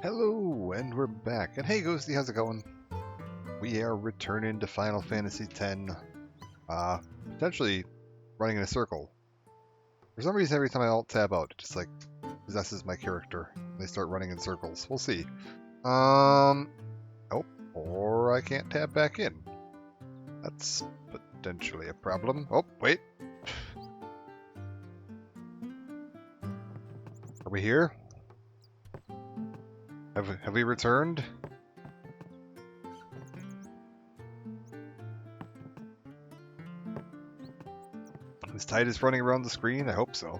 Hello, and we're back. And hey, Ghosty, how's it going? We are returning to Final Fantasy X. Potentially running in a circle. For some reason, every time I alt-tab out, it just, like, possesses my character. They start running in circles. We'll see. Oh, or I can't tab back in. That's potentially a problem. Oh, wait. Are we here? Have we returned? Is Titus running around the screen? I hope so.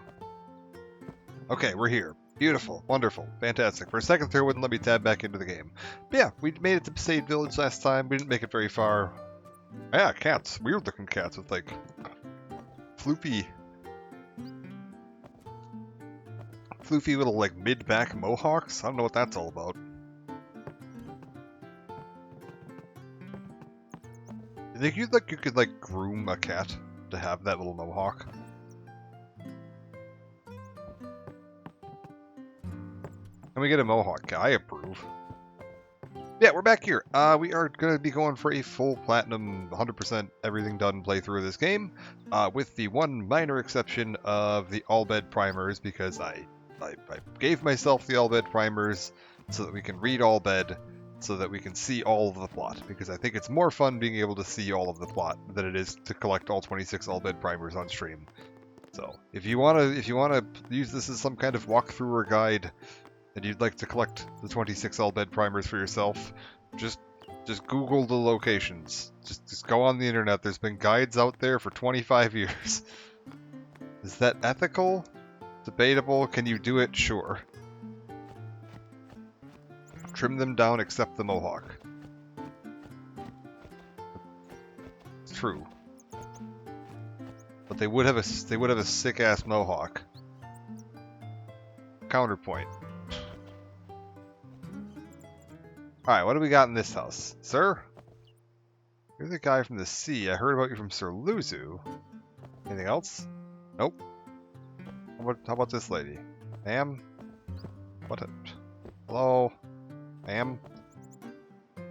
Okay, we're here. Beautiful, wonderful, fantastic. For a second there, it wouldn't let me tab back into the game. But yeah, we made it to Besaid Village last time. We didn't make it very far. Yeah, cats. Weird looking cats with, like, floofy little, like, mid-back mohawks. I don't know what that's all about. You think you could like groom a cat to have that little mohawk? And we get a mohawk cat. I approve. Yeah, we're back here. We are going to be going for a full platinum, 100% everything done playthrough of this game, with the one minor exception of the Albed primers, because I gave myself the Albed primers so that we can read Albed, so that we can see all of the plot, because I think it's more fun being able to see all of the plot than it is to collect all 26 Albed primers on stream. So, if you wanna use this as some kind of walkthrough or guide, and you'd like to collect the 26 Albed primers for yourself, just Google the locations. Just go on the internet. There's been guides out there for 25 years. Is that ethical? Debatable. Can you do it? Sure. Trim them down except the mohawk. It's true. But they would have a sick ass mohawk. Counterpoint. Alright, what do we got in this house? Sir? You're the guy from the sea. I heard about you from Sir Luzu. Anything else? Nope. How about this lady? Ma'am? Hello? Ma'am?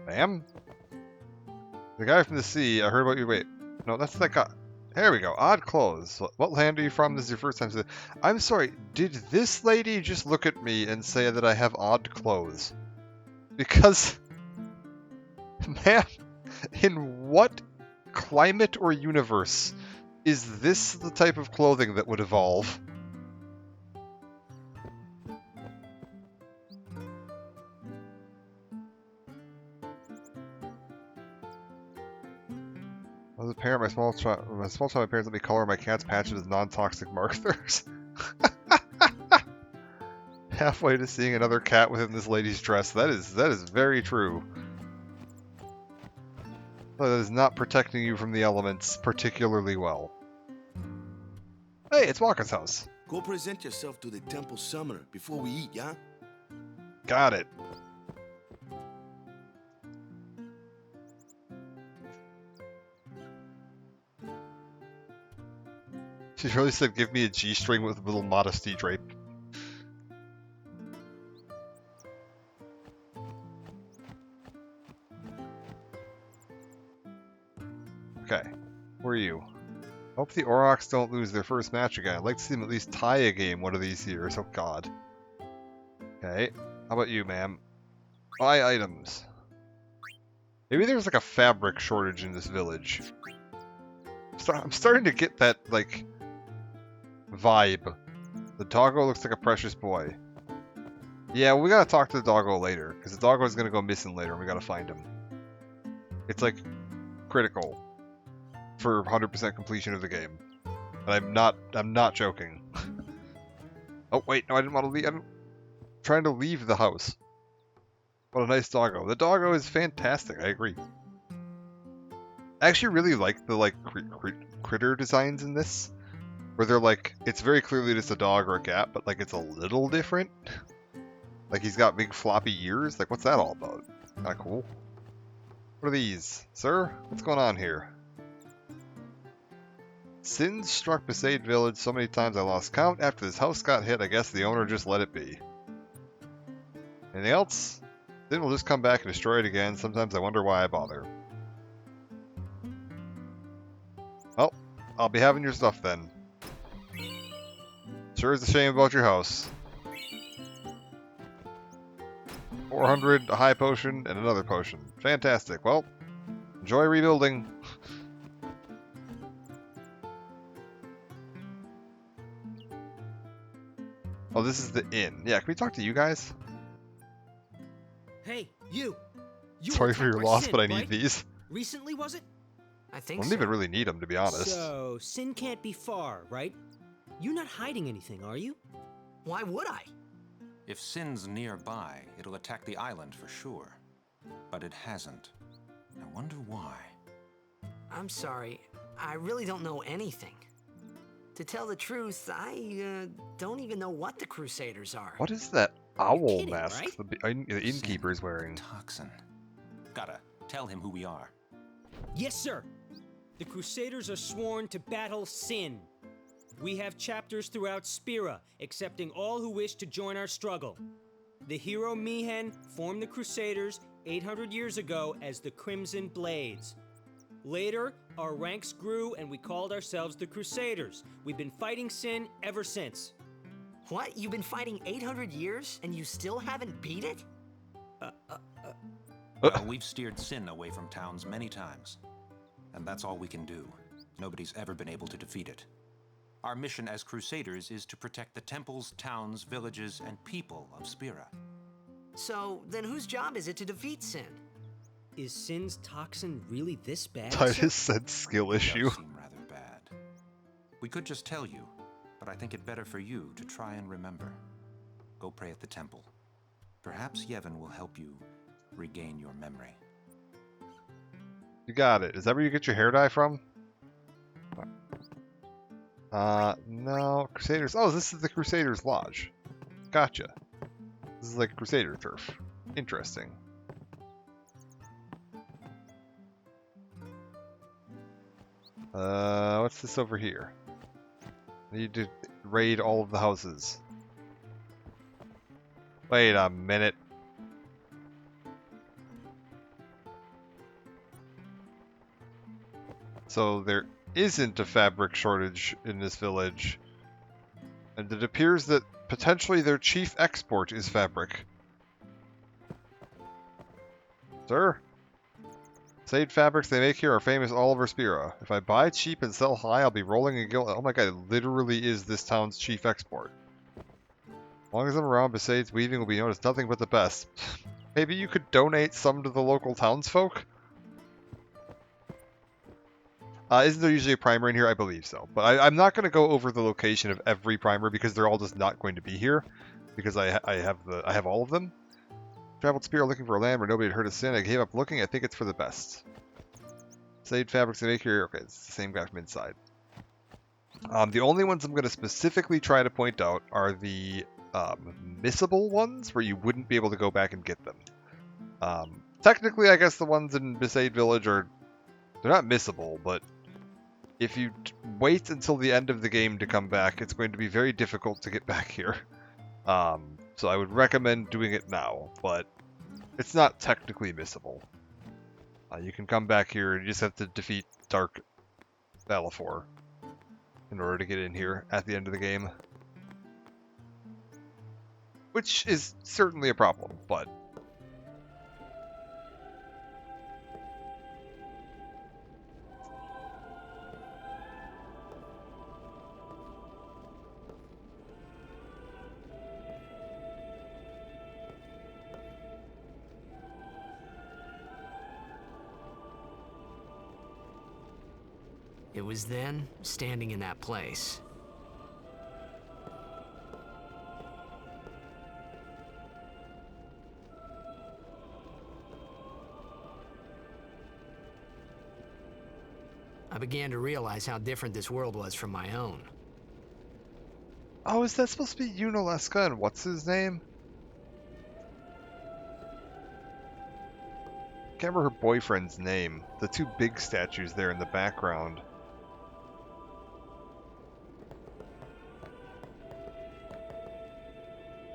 Ma'am? The guy from the sea. I heard about you. Wait. No, that's that guy. There we go. Odd clothes. What land are you from? This is your first time. I'm sorry. Did this lady just look at me and say that I have odd clothes? Because, man, in what climate or universe is this the type of clothing that would evolve? As a parent, my small child, my parents let me color my cat's patches as non-toxic markers. Halfway to seeing another cat within this lady's dress. That is very true. That is not protecting you from the elements particularly well. Hey, it's Wakka's house. Go present yourself to the temple summoner before we eat, yeah? Got it. She really said, give me a G-string with a little modesty drape. Okay, where are you? Hope the Aurochs don't lose their first match again. I'd like to see them at least tie a game one of these years. Oh god. Okay, how about you, ma'am? Buy items. Maybe there's like a fabric shortage in this village. I'm starting to get that, like, vibe. The doggo looks like a precious boy. Yeah, well, we gotta talk to the doggo later, because the doggo's gonna go missing later and we gotta find him. It's, like, critical for 100% completion of the game. And I'm not joking. Oh, wait, no, I didn't want to leave. I'm trying to leave the house. What a nice doggo. The doggo is fantastic, I agree. I actually really like the, like, critter designs in this. where they're like, it's very clearly just a dog or a cat, but like it's a little different. Like he's got big floppy ears. Like what's that all about? Not cool. What are these, sir? What's going on here? Sins struck Besaid Village so many times I lost count. After this house got hit, I guess the owner just let it be. Anything else? Then we'll just come back and destroy it again. Sometimes I wonder why I bother. Well, I'll be having your stuff then. Sure is a shame about your house. 400, a high potion, and another potion. Fantastic. Well, enjoy rebuilding. Oh, this is the inn. Yeah, can we talk to you guys? Hey, you! Sorry for your attacked by loss, Sin, but I need right? these. Recently, was it? I I think don't so. even really need them, to be honest. So, Sin can't be far, right? You're not hiding anything, are you? Why would I? If Sin's nearby, it'll attack the island for sure. But it hasn't. I wonder why. I'm sorry. I really don't know anything. To tell the truth, I don't even know what the Crusaders are. What is that owl kidding, mask right? the innkeeper's wearing? Toxin. Gotta tell him who we are. Yes, sir! The Crusaders are sworn to battle Sin. We have chapters throughout Spira, accepting all who wish to join our struggle. The hero Mihen formed the Crusaders 800 years ago as the Crimson Blades. Later, our ranks grew and we called ourselves the Crusaders. We've been fighting Sin ever since. What? You've been fighting 800 years and you still haven't beat it? Well, we've steered Sin away from towns many times. And that's all we can do. Nobody's ever been able to defeat it. Our mission as Crusaders is to protect the temples, towns, villages, and people of Spira. So, then whose job is it to defeat Sin? Is Sin's toxin really this bad? sir? Titus said skill It issue. does seem rather bad. We could just tell you, but I think it better for you to try and remember. Go pray at the temple. Perhaps Yevon will help you regain your memory. You got it. Is that where you get your hair dye from? No. Crusaders. Oh, this is the Crusaders Lodge. Gotcha. This is like Crusader turf. Interesting. What's this over here? I need to raid all of the houses. Wait a minute. So there isn't a fabric shortage in this village. And it appears that potentially their chief export is fabric. Sir? Sade fabrics they make here are famous all over Spira. If I buy cheap and sell high, I'll be rolling in gilt. Oh my god, it literally is this town's chief export. As long as I'm around, Besaid's weaving will be known as nothing but the best. Maybe you could donate some to the local townsfolk? Isn't there usually a primer in here? I believe so. But I'm not going to go over the location of every primer because they're all just not going to be here. Because I have all of them. Traveled Spira looking for a land where nobody had heard of Sin. I gave up looking. I think it's for the best. Sade fabrics they make here. Okay, it's the same guy from inside. The only ones I'm going to specifically try to point out are the missable ones where you wouldn't be able to go back and get them. Technically, I guess the ones in Besaid Village are... They're not missable, but if you wait until the end of the game to come back, it's going to be very difficult to get back here. So I would recommend doing it now, but it's not technically missable. You can come back here and you just have to defeat Dark Valifor in order to get in here at the end of the game. Which is certainly a problem, but... It was then, standing in that place. I began to realize how different this world was from my own. Oh, is that supposed to be Yunalesca and what's his name? Can't remember her boyfriend's name. The two big statues there in the background.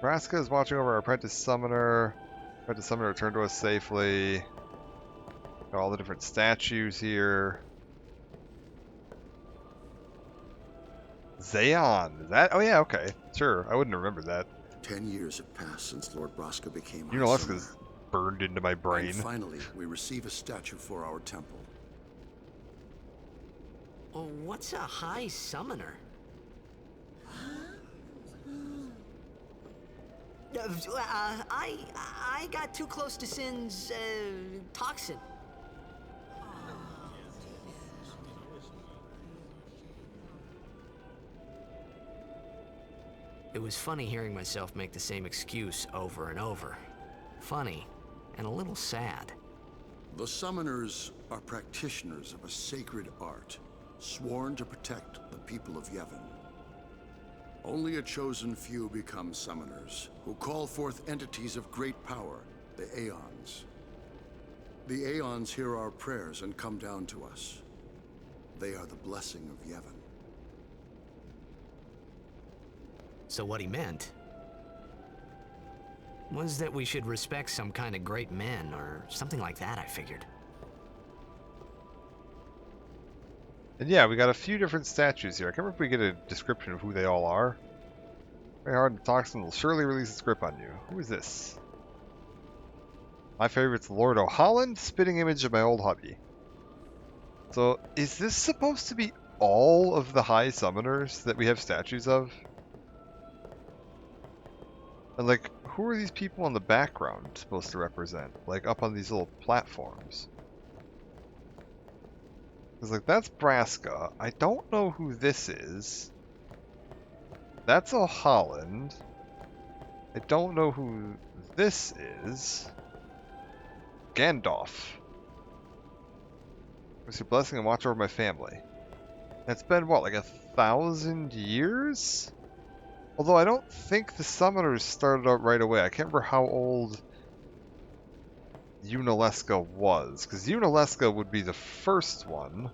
Vraska is watching over our apprentice summoner. Apprentice summoner returned to us safely. Got all the different statues here. Zayon. Is that? Oh yeah, okay. Sure. I wouldn't remember that. 10 years have passed since Lord Braska became High Yunalesca's Summoner. burned into my brain. And finally, we receive a statue for our temple. Well, what's a High Summoner? I got too close to Sin's toxin. It was funny hearing myself make the same excuse over and over. Funny, and a little sad. The summoners are practitioners of a sacred art, sworn to protect the people of Yevon. Only a chosen few become summoners, who call forth entities of great power, the Aeons. The Aeons hear our prayers and come down to us. They are the blessing of Yevon. So what he meant was that we should respect some kind of great men, or something like that, I figured. And yeah, we got a few different statues here. I can't remember if we get a description of who they all are. Very hard, the toxin will surely release its grip on you. Who is this? My favorite's Lord O'Holland, spitting image of my old hubby. So, is this supposed to be all of the high summoners that we have statues of? And like, who are these people in the background supposed to represent? Like, up on these little platforms. Because, like, that's Braska. I don't know who this is. That's O'Holland. I don't know who this is. Gandalf. What's your blessing and watch over my family? It's been, what, like 1,000 years? Although I don't think the summoners started out right away. I can't remember how old Yunalesca was, because Yunalesca would be the first one.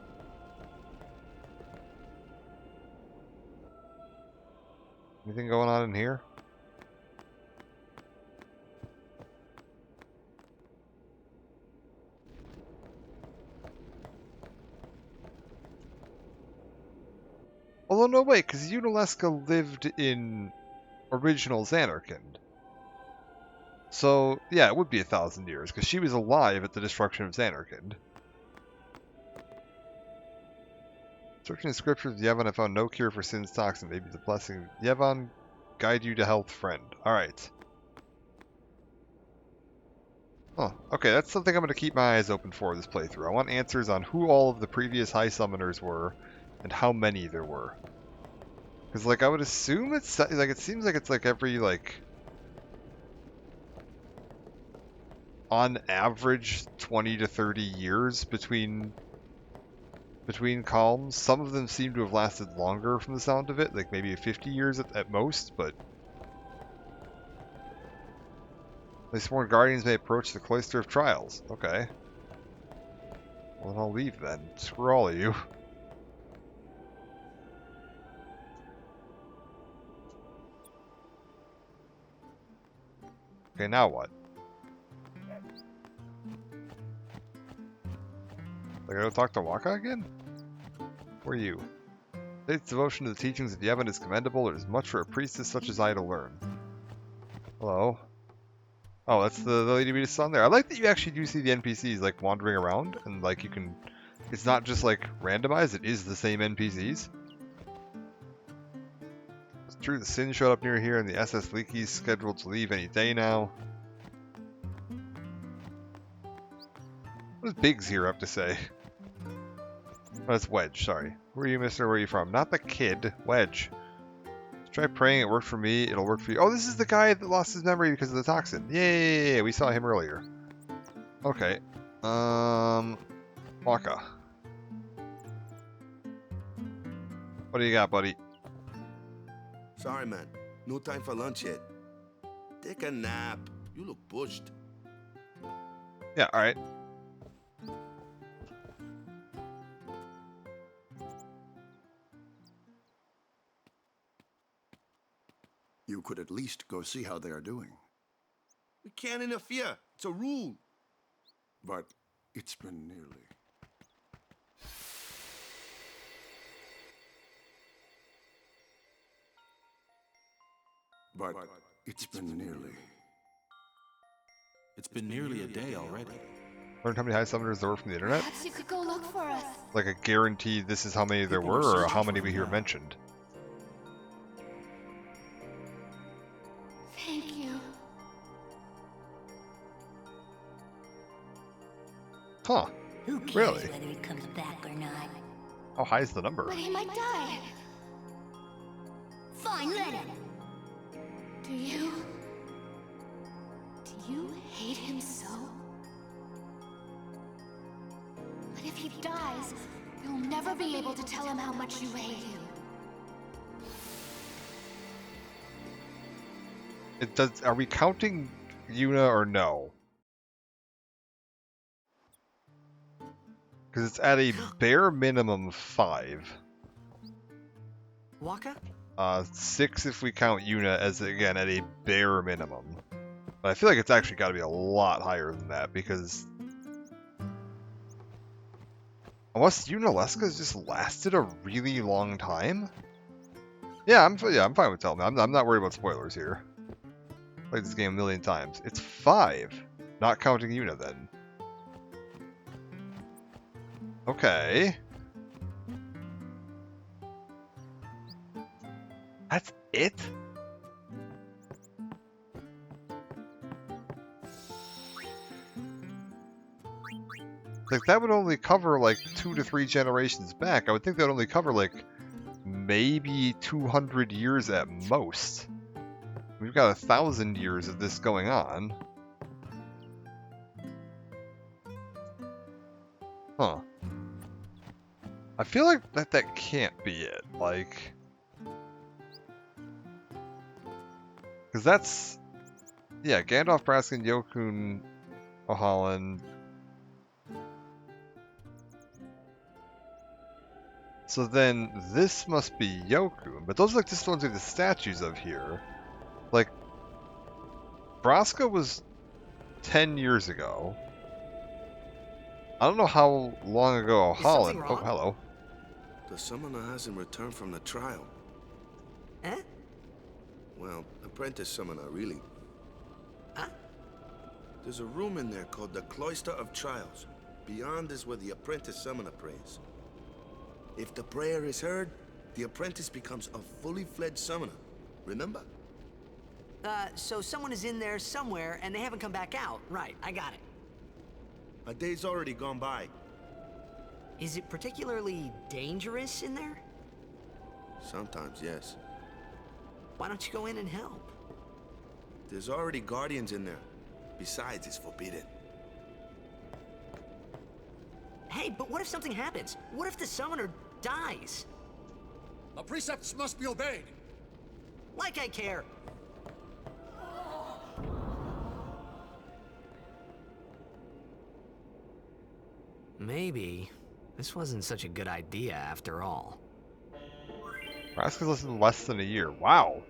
Anything going on in here? Although, no, wait, because Yunalesca lived in original Zanarkand. So, yeah, it would be 1,000 years, because she was alive at the destruction of Zanarkand. Searching the scriptures of Yevon, I found no cure for Sin's toxin. Maybe the blessing of Yevon guide you to health, friend. Alright. Oh, okay, that's something I'm going to keep my eyes open for this playthrough. I want answers on who all of the previous high summoners were, and how many there were. Because, like, I would assume it's, like, it seems like it's, like, every, like, on average, 20 to 30 years between calms. Some of them seem to have lasted longer from the sound of it, like maybe 50 years at most, but... The sworn guardians may approach the Cloister of Trials. Okay. Well, then I'll leave then. Screw all of you. Okay, now what? Like, I gotta talk to Wakka again? Who are you? State's devotion to the teachings of Yevon is commendable. It is much for a priestess such as I to learn. Hello. Oh, that's the lady we just saw there. I like that you actually do see the NPCs, like, wandering around, and, like, you can... It's not just, like, randomized, it is the same NPCs. It's true, the Sin showed up near here, and the SS Leaky's scheduled to leave any day now. What does Biggs here have to say? Oh, that's Wedge, sorry. Who are you, mister? Where are you from? Not the kid. Wedge. Try praying, it worked for me, it'll work for you. Oh, this is the guy that lost his memory because of the toxin. Yay, we saw him earlier. Okay. Wakka. What do you got, buddy? Sorry, man. No time for lunch yet. Take a nap. You look pushed. Yeah, alright. You could at least go see how they are doing. We can't interfere. It's a rule. But it's been nearly. But it's been nearly. It's been nearly a day already. Learn how many high summoners there were from the internet? Perhaps you could go look for us. Like a guaranteed this is how many there People are were, or searching how for many we them hear now. mentioned? Thank you. Huh. Who cares Really? whether he comes back or not? How high is the number? But he might die. Fine, let him. Do you hate him so? But if he dies, you'll never be able to tell him how much you hate him. It does. Are we counting Yuna or no? Because it's at a bare minimum 5. Waka? 6 if we count Yuna as, again, at a bare minimum. But I feel like it's actually got to be a lot higher than that, because... Unless Yunalesca's just lasted a really long time? Yeah, I'm fine with telling me. I'm not worried about spoilers here. Played this game a million times. It's 5, not counting Yuna then. Okay. That's it? Like, that would only cover, like, 2 to 3 generations back. I would think that would only cover, like, maybe 200 years at most. We've got 1,000 years of this going on. Huh. I feel like that can't be it. Like... Because that's... Yeah, Gandalf, Braskin, Yokun, Ohalan... So then, this must be Yokun, but those are like just the ones with the statues of here. Like, Braska was 10 years ago. I don't know how long ago Is something Ohalan... Oh, wrong? hello. The summoner hasn't returned from the trial. Eh? Well, apprentice summoner, really. Huh? There's a room in there called the Cloister of Trials. Beyond is where the apprentice summoner prays. If the prayer is heard, the apprentice becomes a fully fledged summoner. Remember? So someone is in there somewhere and they haven't come back out. Right, I got it. A day's already gone by. Is it particularly dangerous in there? Sometimes, yes. Why don't you go in and help? There's already guardians in there. Besides, it's forbidden. Hey, but what if something happens? What if the summoner dies? The precepts must be obeyed. Like I care. Maybe this wasn't such a good idea after all. Braska's listened less than a year. Wow.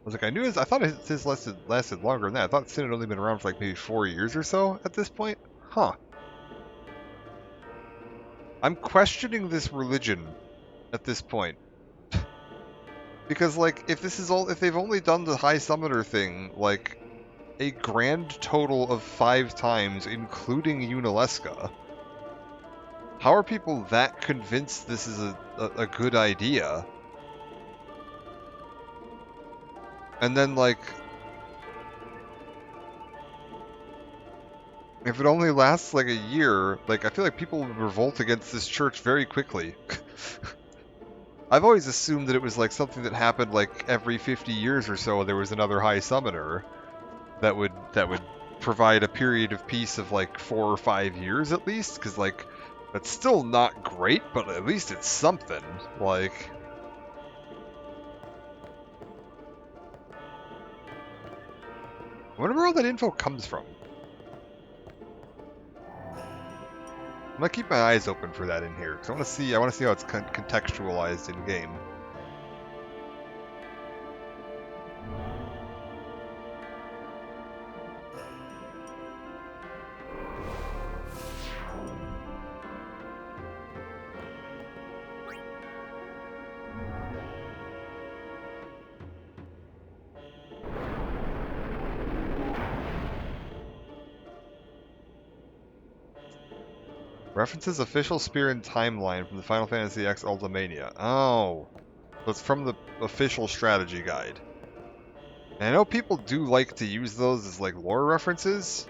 I was like, I thought his lasted longer than that. I thought Sin had only been around for like maybe 4 years or so at this point. Huh. I'm questioning this religion at this point. Because, like, if they've only done the High Summoner thing, like, a grand total of 5 times, including Yunalesca, how are people that convinced this is a good idea? And then, like, if it only lasts, like, a year, like, I feel like people would revolt against this church very quickly. I've always assumed that it was, like, something that happened, like, every 50 years or so, there was another High Summoner that would provide a period of peace of, like, 4 or 5 years at least, because, like, that's still not great, but at least it's something, like... I wonder where all that info comes from. I'm gonna keep my eyes open for that in here because I want to see how it's contextualized in game. References official spear and timeline from the Final Fantasy X Ultimania. Oh, so it's from the official strategy guide. And I know people do like to use those as like lore references.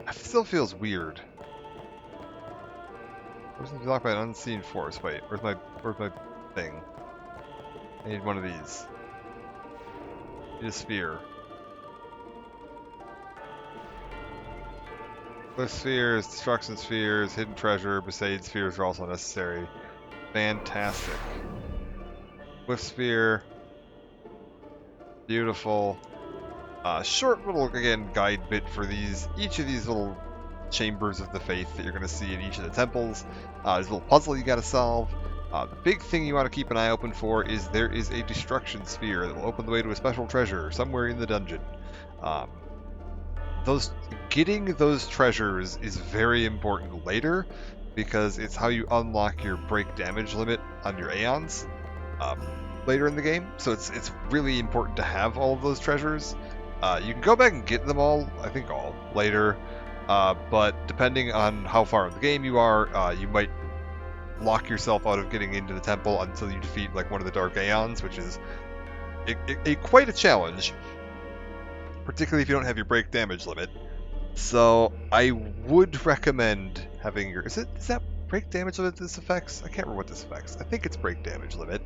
It still feels weird. Person blocked by an unseen force. Wait, where's my thing? I need one of these. I need a sphere. Cliff spheres, destruction spheres, hidden treasure, Besaid spheres are also necessary. Fantastic. Cliff sphere. Beautiful. Short little, again, guide bit for each of these little chambers of the faith that you're going to see in each of the temples. There's a little puzzle you got to solve. The big thing you want to keep an eye open for is there is a destruction sphere that will open the way to a special treasure somewhere in the dungeon. Getting those treasures is very important later because it's how you unlock your break damage limit on your Aeons later in the game. So it's really important to have all of those treasures. You can go back and get them all, I think all, later. But depending on how far in the game you are, you might lock yourself out of getting into the temple until you defeat like one of the Dark Aeons, which is quite a challenge, particularly if you don't have your break damage limit. So I would recommend having your... Is that break damage limit this affects? I can't remember what this affects. I think it's break damage limit.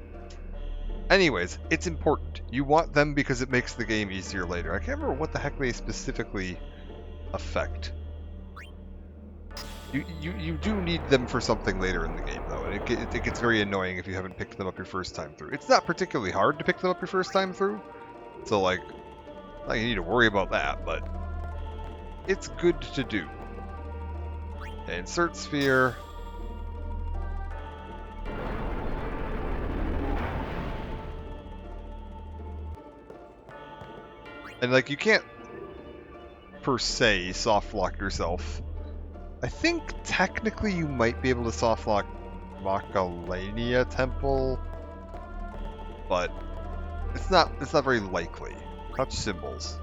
Anyways, it's important. You want them because it makes the game easier later. I can't remember what the heck they specifically affect. You do need them for something later in the game, though, and it gets very annoying if you haven't picked them up your first time through. It's not particularly hard to pick them up your first time through, so, like, not you need to worry about that, but it's good to do. Insert sphere. And, like, you can't, per se, soft lock yourself. I think, technically, you might be able to soft lock Macalania Temple, but it's not very likely. Touch symbols.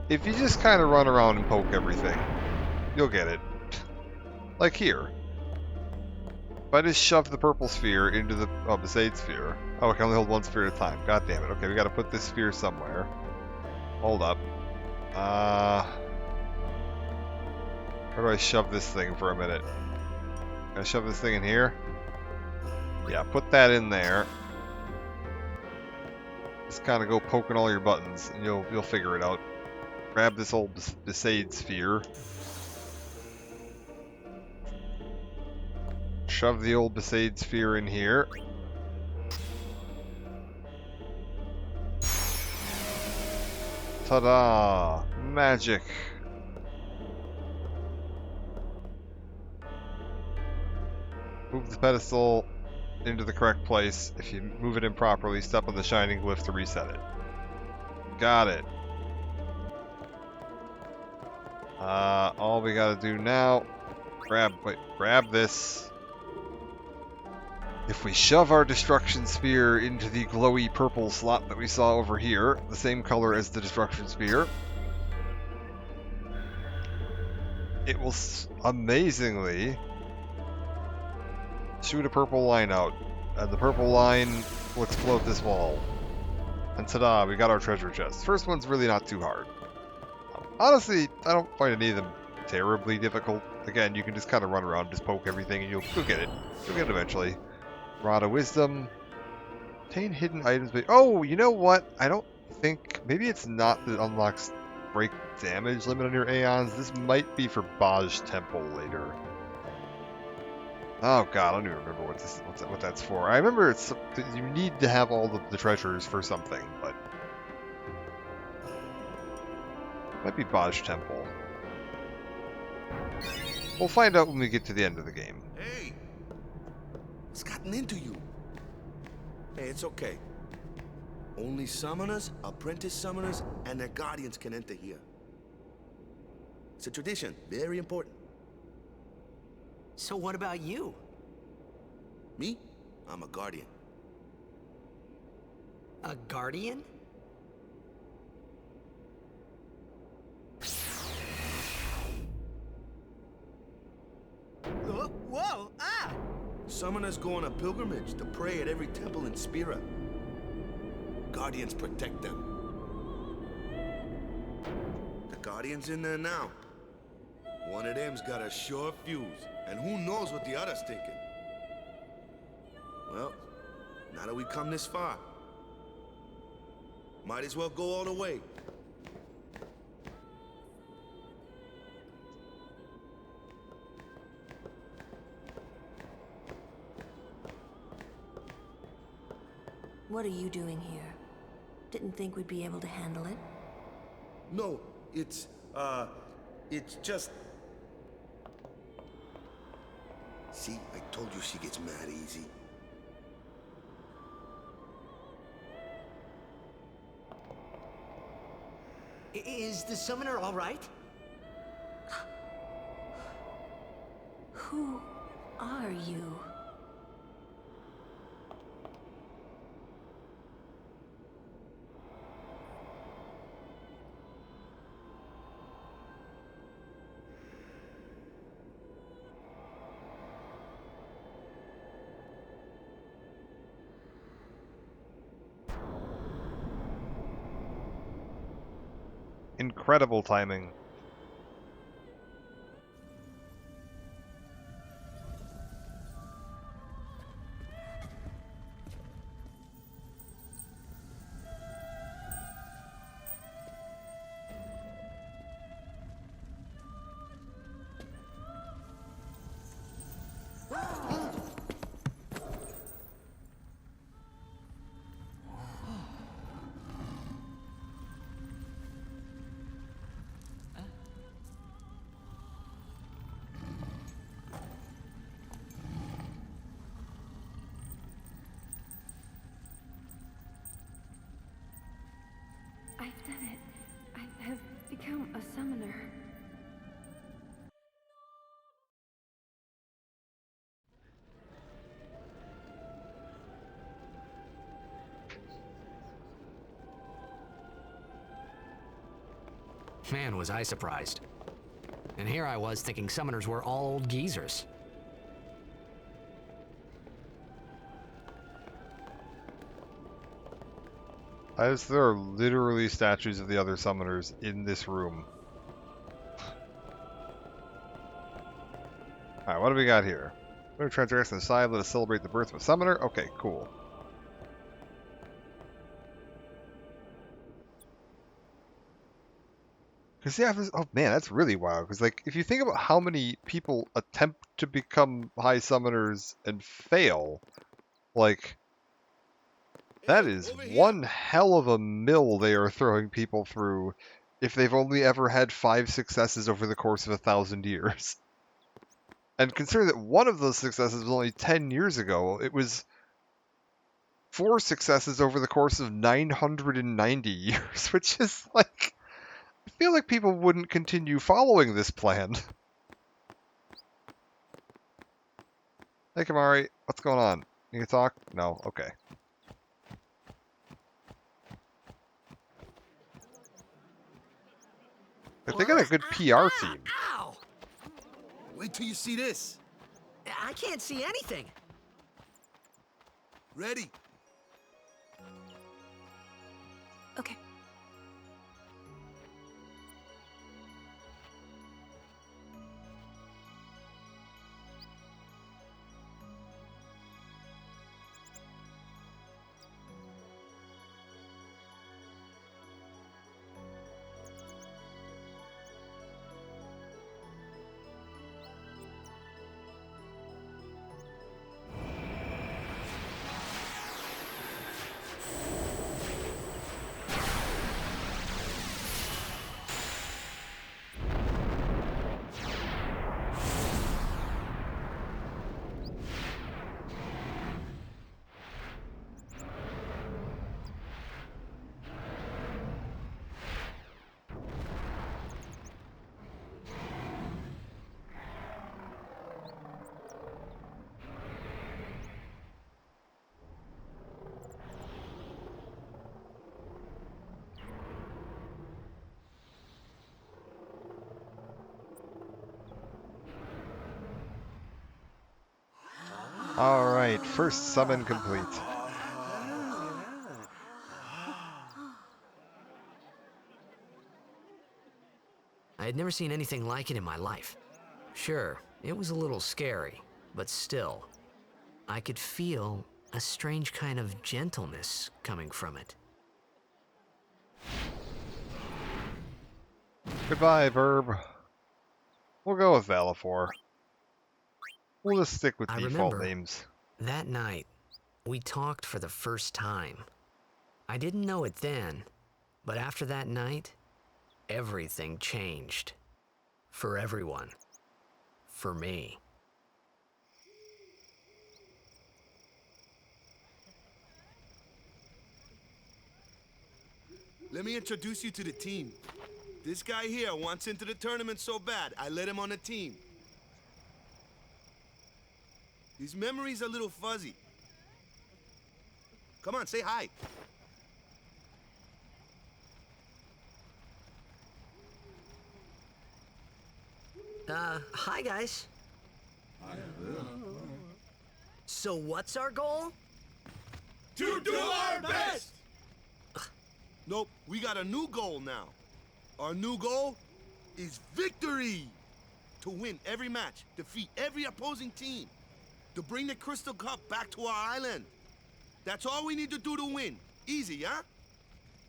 If you just kind of run around and poke everything, you'll get it. Like here. If I just shove the purple sphere into the Besaid sphere. Oh, I can only hold one sphere at a time. God damn it. Okay, we gotta put this sphere somewhere. Hold up. Where do I shove this thing for a minute? Can I shove this thing in here? Yeah, put that in there. Just kind of go poking all your buttons, and you'll figure it out. Grab this old Besaid sphere. Shove the old Besaid sphere in here. Ta-da! Magic! Move the pedestal into the correct place. If you move it improperly, step on the shining glyph to reset it. Got it. All we gotta do now, grab this. If we shove our destruction sphere into the glowy purple slot that we saw over here, the same color as the destruction sphere, it will amazingly shoot a purple line out, and the purple line will explode this wall. And ta-da, we got our treasure chest. First one's really not too hard. Honestly, I don't find any of them terribly difficult. Again, you can just kind of run around, just poke everything, and you'll get it. You'll get it eventually. Rod of Wisdom. Obtain hidden items. Oh, you know what? I don't think... Maybe it's not that it unlocks break damage limit on your Aeons. This might be for Baj Temple later. Oh god, I don't even remember what that's for. I remember it's you need to have all the treasures for something, but might be Baj Temple. We'll find out when we get to the end of the game. Hey! What's gotten into you? Hey, it's okay. Only summoners, apprentice summoners, and their guardians can enter here. It's a tradition, very important. So what about you? Me? I'm a guardian. A guardian? Whoa! Ah! Summoners go on a pilgrimage to pray at every temple in Spira. Guardians protect them. The Guardian's in there now. One of them's got a sure fuse, and who knows what the other's thinking. Well, now that we've come this far, might as well go all the way. What are you doing here? Didn't think we'd be able to handle it. No, it's just... See, I told you she gets mad easy. Is the summoner all right? Who are you? Incredible timing. I've done it. I have become a summoner. Man, was I surprised. And here I was thinking summoners were all old geezers. As there are literally statues of the other summoners in this room. Alright, what do we got here? We're transgressing the side, let us celebrate the birth of a summoner. Okay, cool. Because yeah, oh man, that's really wild. Because like, if you think about how many people attempt to become high summoners and fail, like, that is one hell of a mill they are throwing people through if they've only ever had 5 successes over the course of 1,000 years. And consider that one of those successes was only 10 years ago, it was 4 successes over the course of 990 years, which is like, I feel like people wouldn't continue following this plan. Hey Kamari, what's going on? You can talk? No? Okay. But they got a good PR team. Ow! Wait till you see this. I can't see anything. Ready? Okay. Alright, first summon complete. I had never seen anything like it in my life. Sure, it was a little scary, but still, I could feel a strange kind of gentleness coming from it. Goodbye, Verb. We'll go with Valifor. We'll just stick with I default remember names. that night, we talked for the first time. I didn't know it then, but after that night, everything changed. For everyone. For me. Let me introduce you to the team. This guy here wants into the tournament so bad, I let him on the team. His memory's a little fuzzy. Come on, say hi. Hi guys. So what's our goal? To do our best! Nope, we got a new goal now. Our new goal is victory! To win every match, defeat every opposing team, to bring the Crystal Cup back to our island. That's all we need to do to win. Easy, huh?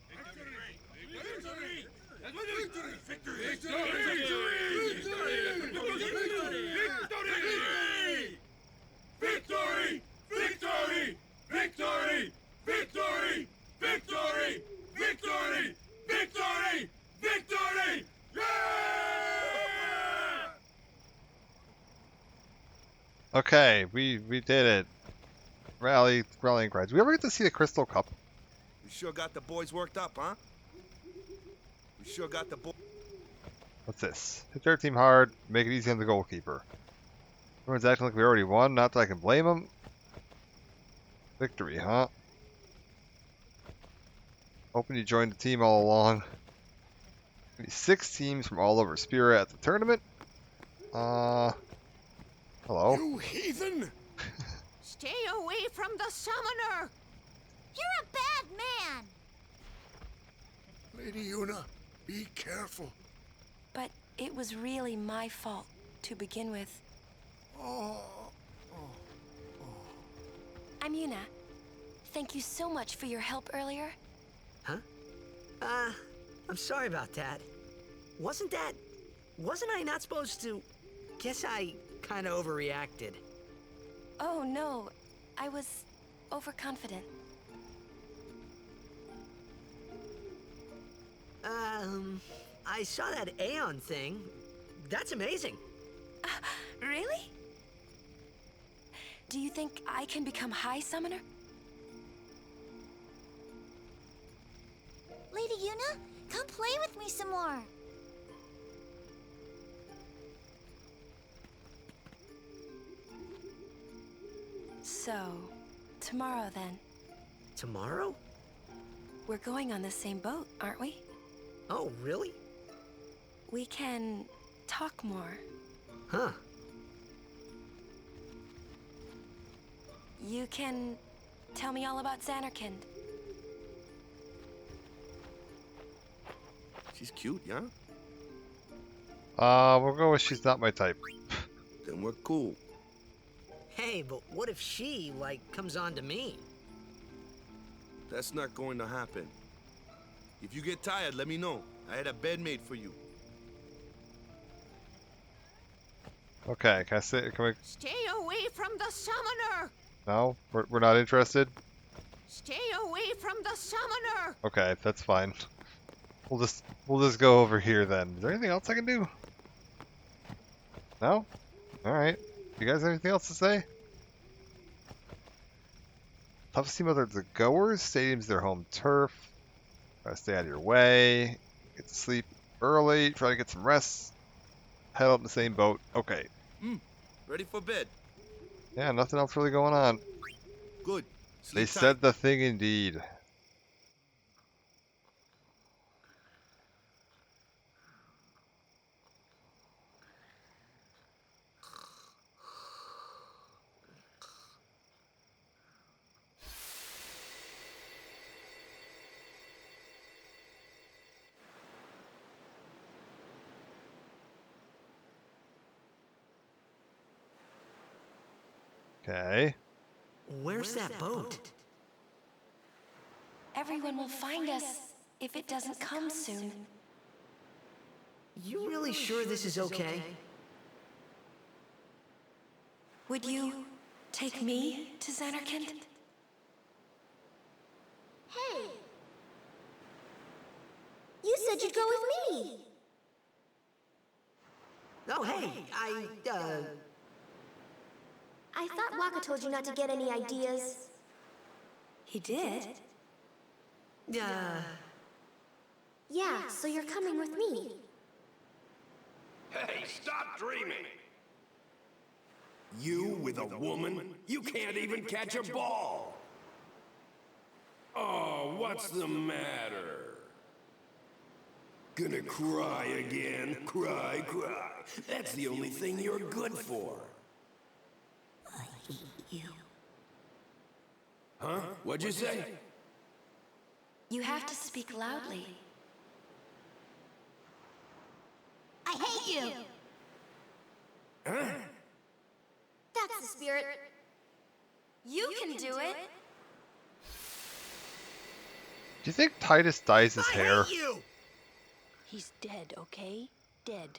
Victory! Victory! Victory! Victory! Victory! Victory! Victory! Victory! Victory! Victory! Victory! Victory! Yeah! Okay, we did it. Rallying cries. We ever get to see the Crystal Cup? We sure got the boys worked up, huh? We sure got the boys. What's this? Hit their team hard, make it easy on the goalkeeper. Everyone's acting like we already won, not that I can blame them. Victory, huh? Hoping you joined the team all along. 6 teams from all over Spira at the tournament. Hello. You heathen! Stay away from the summoner! You're a bad man! Lady Una, be careful. But it was really my fault to begin with. Oh, I'm Yuna. Thank you so much for your help earlier. Huh? I'm sorry about that. Wasn't I not supposed to? Guess I kinda overreacted. Oh no, I was overconfident. I saw that Aeon thing. That's amazing. Really? Do you think I can become High Summoner? Lady Yuna, come play with me some more. So, tomorrow then. Tomorrow? We're going on the same boat, aren't we? Oh, really? We can talk more. Huh. You can tell me all about Xanarkand. She's cute, yeah? We'll go with she's not my type. Then we're cool. Hey, but what if she, comes on to me? That's not going to happen. If you get tired, let me know. I had a bed made for you. Okay, can I say, can we, Stay away from the summoner! no? We're not interested? Stay away from the summoner! Okay, that's fine. We'll just go over here then. Is there anything else I can do? No? Alright. You guys have anything else to say? Toughest team other the goers. Stadium's their home turf. Try to stay out of your way. Get to sleep early. Try to get some rest. Head up in the same boat. Okay. Ready for bed? Yeah, nothing else really going on. Good. They Sleep tight. said the thing indeed. Okay. Where's that boat? Everyone will find us if it doesn't come soon. You really sure this is okay? Would you take me to Zanarkand? Hey! You said you'd go with me! Oh, hey, I thought Waka told you not to get any ideas. He did? Yeah, so you're coming with me. Hey, stop dreaming! You with a woman? You can't even catch a ball! Oh, what's the matter? Gonna cry again? Cry, cry. That's the only thing you're good for. I hate you. Huh? What'd you say? You have to speak loudly. I hate you! Huh? That's the spirit. You can do it. Do you think Titus dyes his hair? He's dead, okay? Dead.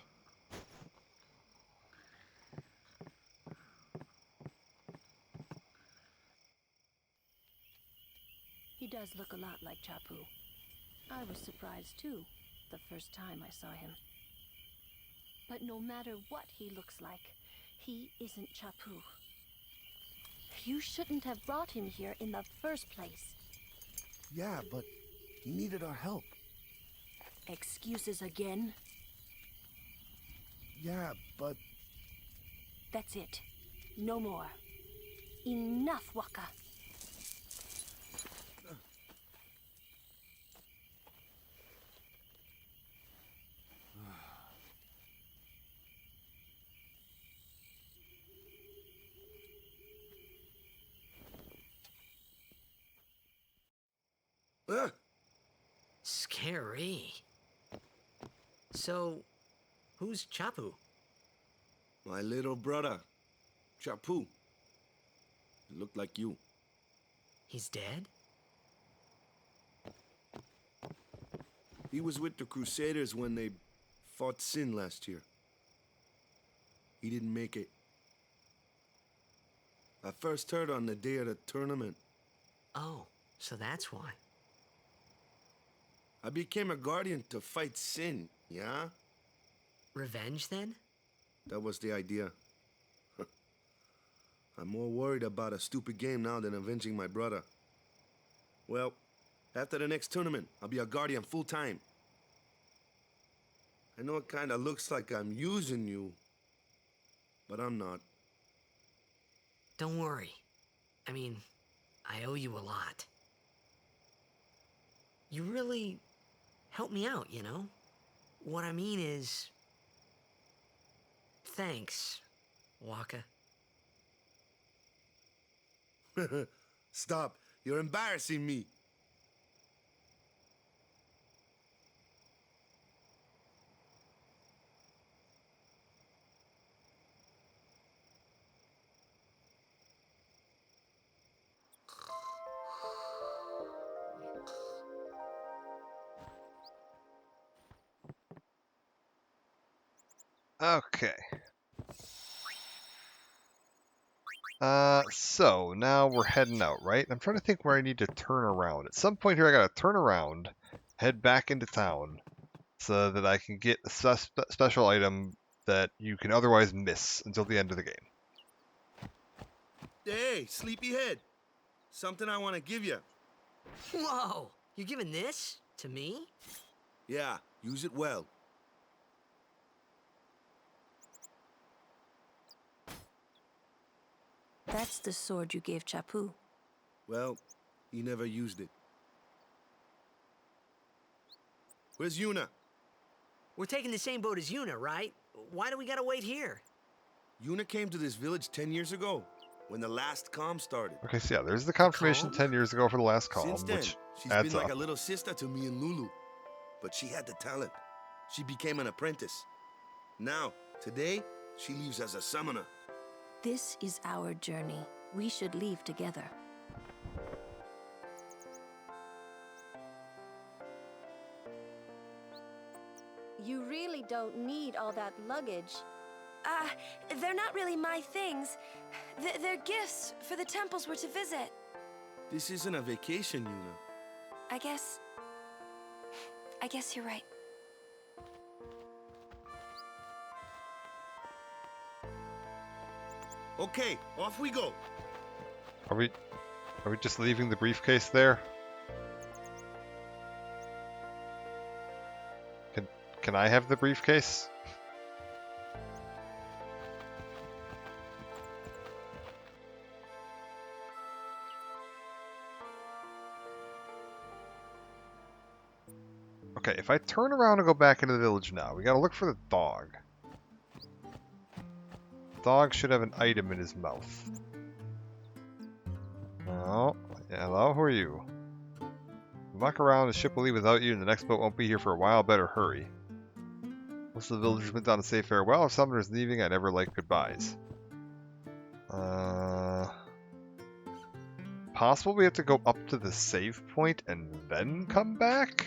He does look a lot like Chapu. I was surprised too, the first time I saw him. But no matter what he looks like, he isn't Chapu. You shouldn't have brought him here in the first place. Yeah, but he needed our help. Excuses again? Yeah, but... That's it. No more. Enough, Waka. Scary. So, who's Chapu? My little brother, Chapu. He looked like you. He's dead? He was with the Crusaders when they fought Sin last year. He didn't make it. I first heard on the day of the tournament. Oh, so that's why. I became a guardian to fight Sin, yeah? Revenge, then? That was the idea. I'm more worried about a stupid game now than avenging my brother. Well, after the next tournament, I'll be a guardian full-time. I know it kinda looks like I'm using you, but I'm not. Don't worry. I mean, I owe you a lot. You really helped me out, you know? What I mean is... Thanks, Waka. Stop. You're embarrassing me. Okay. So now we're heading out, right? I'm trying to think where I need to turn around. At some point here, I gotta turn around, head back into town, so that I can get a special item that you can otherwise miss until the end of the game. Hey, sleepyhead. Something I want to give you. Whoa! You're giving this to me? Yeah, use it well. That's the sword you gave Chapu. Well, he never used it. Where's Yuna? We're taking the same boat as Yuna, right? Why do we gotta wait here? Yuna came to this village 10 years ago, when the last calm started. Okay, so yeah, there's the confirmation Calm? 10 years ago for the last calm, Since then, which she's adds been like up. a little sister to me and Lulu. But she had the talent. She became an apprentice. Now, today, she leaves as a summoner. This is our journey. We should leave together. You really don't need all that luggage. They're not really my things. They're gifts for the temples we're to visit. This isn't a vacation, Yuna. I guess you're right. Okay, off we go. Are we just leaving the briefcase there? Can I have the briefcase? Okay, if I turn around and go back into the village now, we gotta look for the dog. Dog should have an item in his mouth. Oh, yeah, hello, who are you? Walk around, the ship will leave without you, and the next boat won't be here for a while, better hurry. Most of the villagers went down to say farewell. If summoners leaving, I never like goodbyes. Possible we have to go up to the save point and then come back?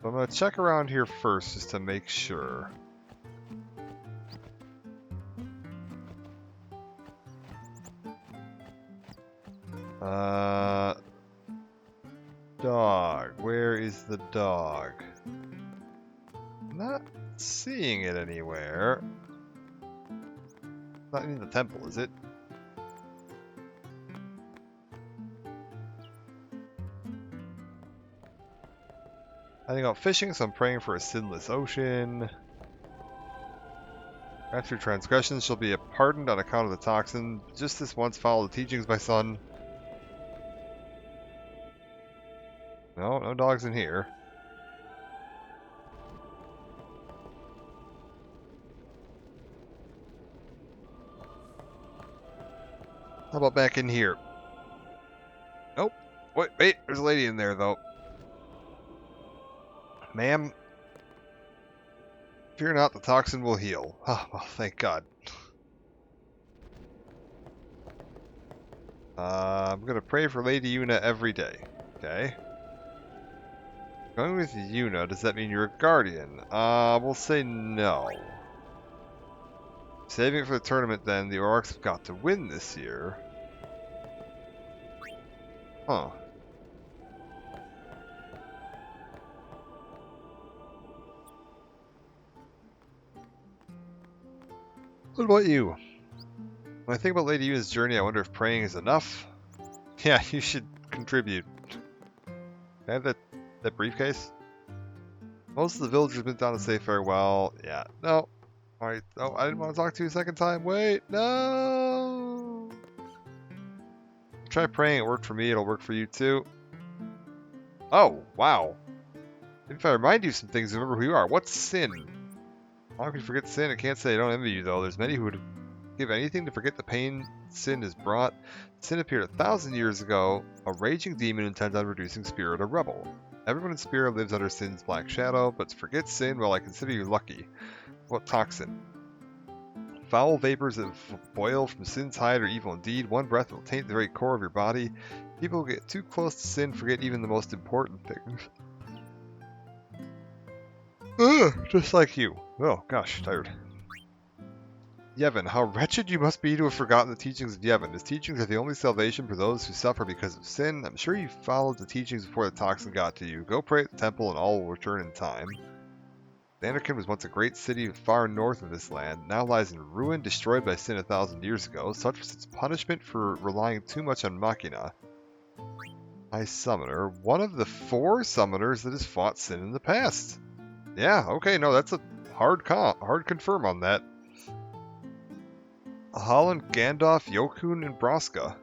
But I'm gonna check around here first just to make sure. Dog. Where is the dog? Not seeing it anywhere. Not in the temple, is it? I think out fishing, so I'm praying for a sinless ocean. After transgressions shall be pardoned on account of the toxin. Just this once follow the teachings, my son. No, no dogs in here. How about back in here? Nope. Wait, there's a lady in there, though. Ma'am, fear not, the toxin will heal. Oh, well, thank God. I'm gonna pray for Lady Yuna every day. Okay. Going with Yuna, does that mean you're a guardian? We'll say no. Saving it for the tournament then, the Orcs have got to win this year. Huh. What about you? When I think about Lady Yuna's journey, I wonder if praying is enough. Yeah, you should contribute. Can I have that briefcase? Most of the villagers have been down to say farewell. Yeah, no. Alright, oh, I didn't want to talk to you a second time. Wait, no! Try praying, it worked for me, it'll work for you too. Oh, wow. If I remind you of some things, remember who you are. What's sin? How can you forget sin? I can't say I don't envy you, though. There's many who would give anything to forget the pain sin has brought. Sin appeared 1,000 years ago, a raging demon intent on reducing Spirit a rebel. Everyone in Spirit lives under sin's black shadow, but to forget sin, well, I consider you lucky. What toxin? Foul vapors that boil from sin's hide are evil indeed. One breath will taint the very core of your body. People who get too close to sin forget even the most important things. Ugh, just like you. Oh, gosh, tired. Yevon, how wretched you must be to have forgotten the teachings of Yevon. His teachings are the only salvation for those who suffer because of sin. I'm sure you followed the teachings before the toxin got to you. Go pray at the temple and all will return in time. Zanarkand was once a great city far north of this land, now lies in ruin, destroyed by sin 1,000 years ago. Such was its punishment for relying too much on Machina. High Summoner, one of the 4 summoners that has fought sin in the past. Yeah, okay, no, that's a hard confirm on that. Holland, Gandalf, Yokun, and Braska.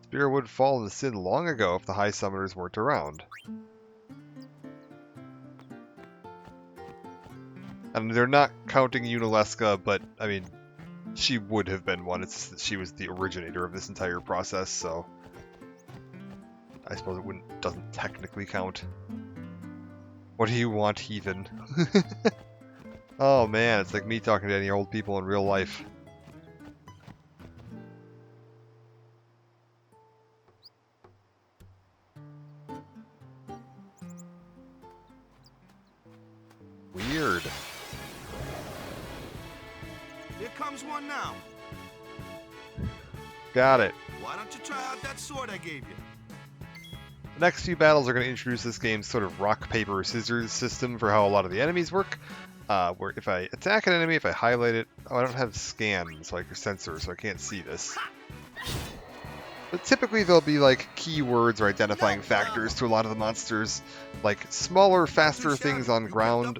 Spear would fall into sin long ago if the High Summoners weren't around. And they're not counting Yunalesca, but, I mean, she would have been one. It's just that she was the originator of this entire process, so I suppose it doesn't technically count. What do you want, heathen? Oh man, it's like me talking to any old people in real life. Weird. Here comes one now. Got it. Why don't you try out that sword I gave you? The next few battles are going to introduce this game's sort of rock, paper, scissors system for how a lot of the enemies work. Where if I attack an enemy, if I highlight it... Oh, I don't have scan, so like a sensor, so I can't see this. But typically there'll be like keywords or identifying factors to a lot of the monsters. Like smaller, faster things on ground,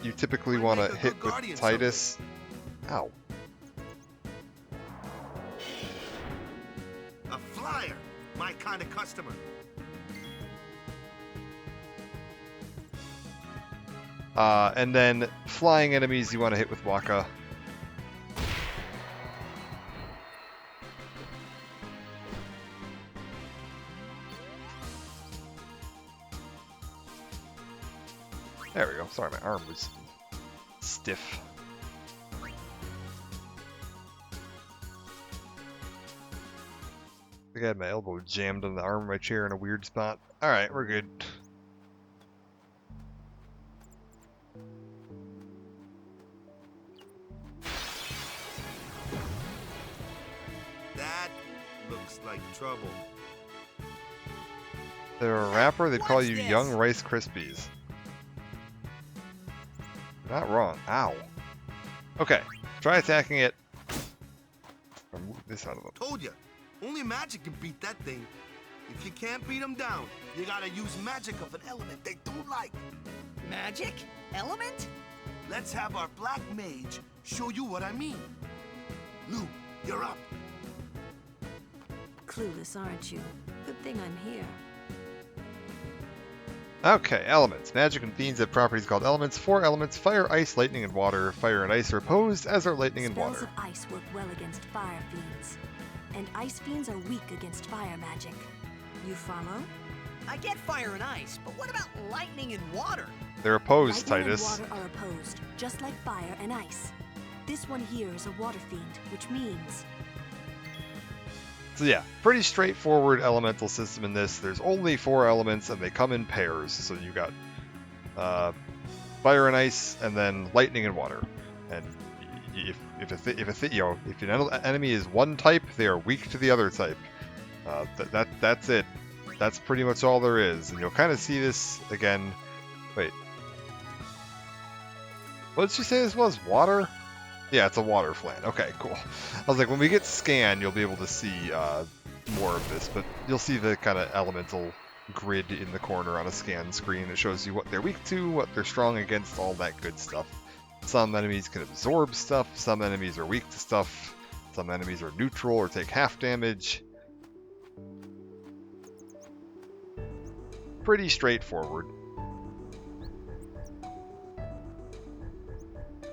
you typically want to hit with Titus. Ow. A flyer! My kind of customer. And then flying enemies you want to hit with Waka. There we go. Sorry, my arm was stiff. I think I had my elbow jammed on the arm of my chair in a weird spot. Alright, we're good. That looks like trouble. They're a rapper, they'd call you Young Rice Krispies. Not wrong. Ow. Okay, try attacking it. Or move this out of the... Told ya. Only magic can beat that thing. If you can't beat them down, you gotta use magic of an element they don't like. Magic? Element? Let's have our black mage show you what I mean. Lou, you're up. Clueless, aren't you? Good thing I'm here. Okay, elements. Magic and fiends have properties called elements. 4 elements: fire, ice, lightning, and water. Fire and ice are opposed, as are lightning and water. Spells of ice work well against fire fiends, and ice fiends are weak against fire magic. You follow? I get fire and ice, but what about lightning and water? They're opposed, Lightning Titus. and water are opposed, just like fire and ice. This one here is a water fiend, which means... So yeah, pretty straightforward elemental system in this. There's only 4 elements, and they come in pairs. So you got fire and ice, and then lightning and water. And if an enemy is one type, they are weak to the other type. That's it. That's pretty much all there is. And you'll kind of see this again. Wait, what did you say this was? Water? Yeah, it's a water flan. Okay, cool. I was like, when we get scan, you'll be able to see more of this, but you'll see the kind of elemental grid in the corner on a scan screen. It shows you what they're weak to, what they're strong against, all that good stuff. Some enemies can absorb stuff, some enemies are weak to stuff, some enemies are neutral or take half damage. Pretty straightforward.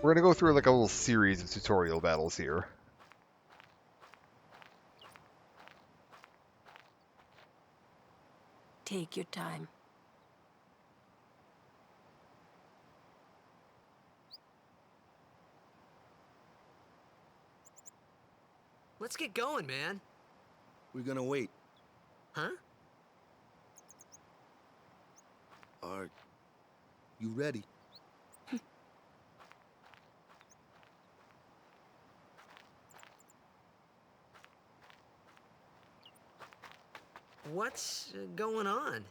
We're gonna go through like a little series of tutorial battles here. Take your time. Let's get going, man. We're gonna wait. Huh? Are you ready? What's going on?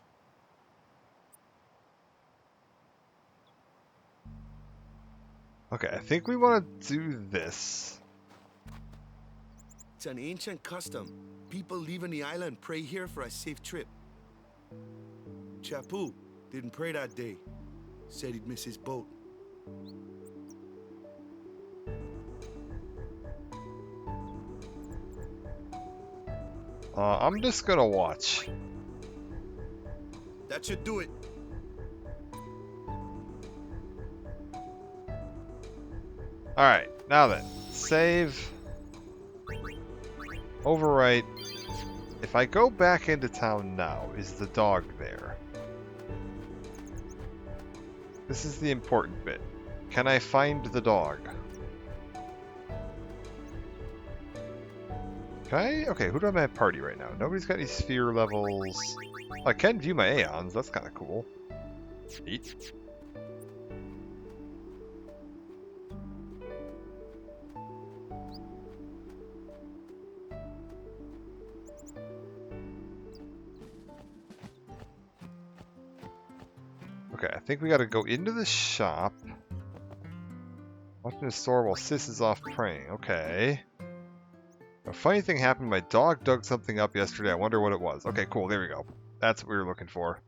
Okay, I think we want to do this. It's an ancient custom. People leaving the island pray here for a safe trip. Chappu didn't pray that day. Said he'd miss his boat. I'm just gonna watch. That should do it. Alright, now then. Save. Overwrite. If I go back into town now, is the dog there? This is the important bit. Can I find the dog? Okay, who do I have in my party right now? Nobody's got any sphere levels. Oh, I can view my Aeons, that's kind of cool. Neat. Okay, I think we gotta go into the shop. Watching the store while Sis is off praying. Okay. A funny thing happened. My dog dug something up yesterday. I wonder what it was. Okay, cool. There we go. That's what we were looking for.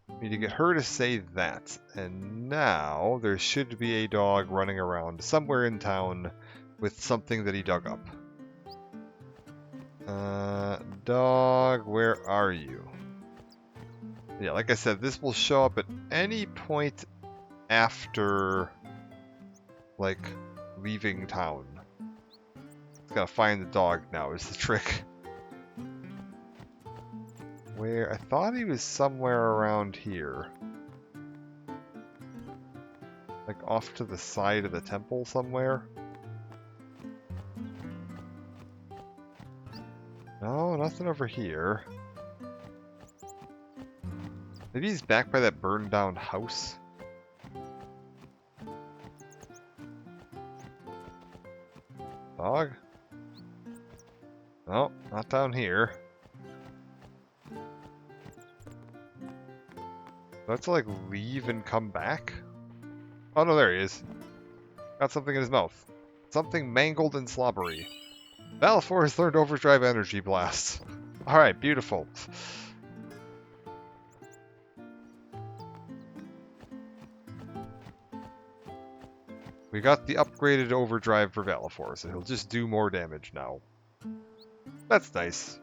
We need to get her to say that. And now there should be a dog running around somewhere in town with something that he dug up. Dog, where are you? Yeah, like I said, this will show up at any point after, like, leaving town. It's gotta find the dog now is the trick. Where? I thought he was somewhere around here. Like off to the side of the temple somewhere? No, nothing over here. Maybe he's back by that burned down house? Dog? No, not down here. Do I have to like leave and come back? Oh no, there he is. Got something in his mouth. Something mangled and slobbery. Valefor has learned Overdrive Energy Blast. Alright, beautiful. We got the upgraded Overdrive for Valefor, so he'll just do more damage now. That's nice.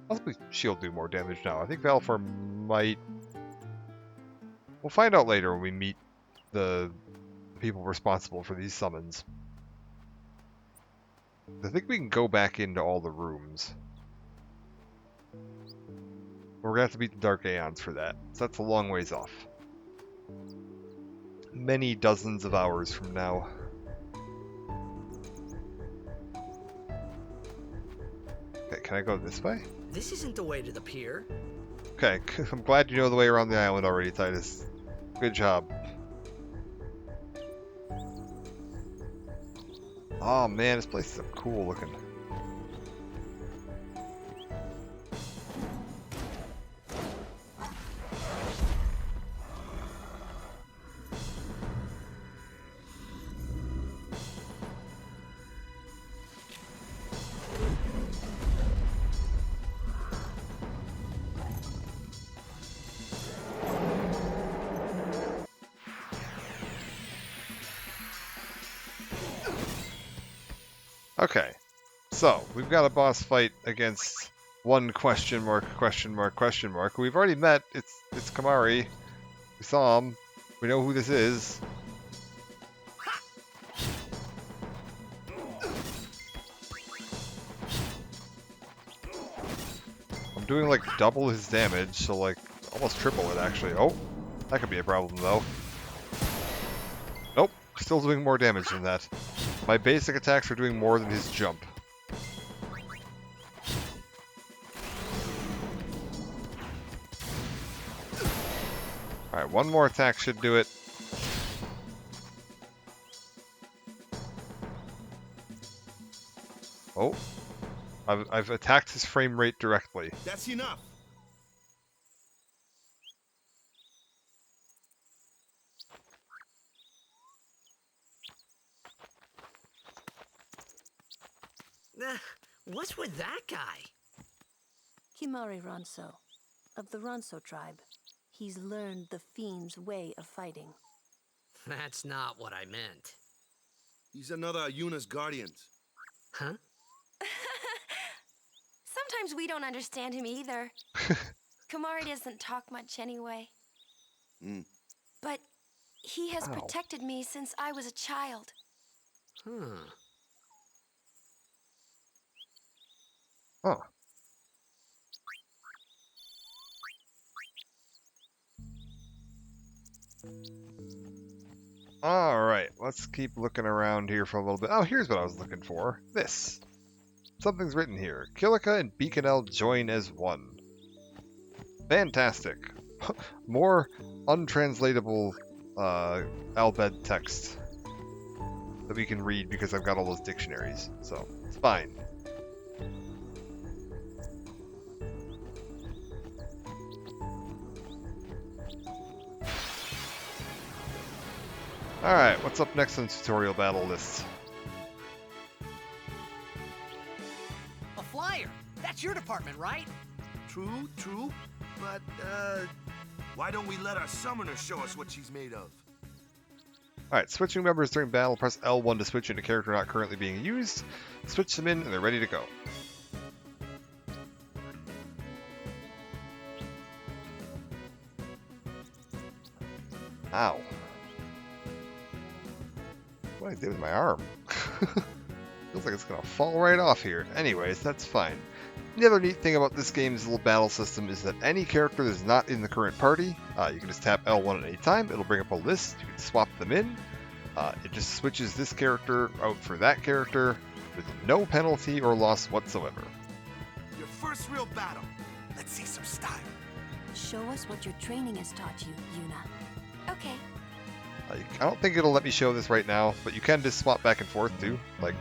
Possibly she'll do more damage now. I think Valefor might... We'll find out later when we meet the people responsible for these summons. I think we can go back into all the rooms. We're gonna have to beat the Dark Aeons for that, so that's a long ways off. Many dozens of hours from now. Okay, can I go this way? This isn't the way to the pier. Okay, I'm glad you know the way around the island already, Titus. Good job. Oh man, this place is cool looking. Okay, so we've got a boss fight against one question mark. We've already met. It's Kimahri. We saw him. We know who this is. I'm doing like double his damage, so like almost triple it actually. Oh, that could be a problem though. Nope, still doing more damage than that. My basic attacks are doing more than his jump. Alright, one more attack should do it. Oh. I've attacked his frame rate directly. That's enough. What's with that guy? Kimahri Ronso, of the Ronso tribe. He's learned the Fiend's way of fighting. That's not what I meant. He's another Yuna's guardians. Huh? Sometimes we don't understand him either. Kimahri doesn't talk much anyway. But he has protected me since I was a child. Huh. Alright, let's keep looking around here for a little bit. Oh, here's what I was looking for. This. Something's written here. Kilika and Beaconel join as one. Fantastic. More untranslatable Albed text that we can read because I've got all those dictionaries. So, it's fine. Alright, what's up next on the tutorial battle list? A flyer! That's your department, right? True, true. But, why don't we let our summoner show us what she's made of? Alright, switching members during battle, press L1 to switch into a character not currently being used. Switch them in and they're ready to go. Ow. What did I do with my arm? Feels like it's gonna fall right off here. Anyways, that's fine. The other neat thing about this game's little battle system is that any character that's not in the current party, you can just tap L1 at any time. It'll bring up a list. You can swap them in. It just switches this character out for that character with no penalty or loss whatsoever. Your first real battle. Let's see some style. Show us what your training has taught you, Yuna. Okay. I don't think it'll let me show this right now, but you can just swap back and forth too. Like,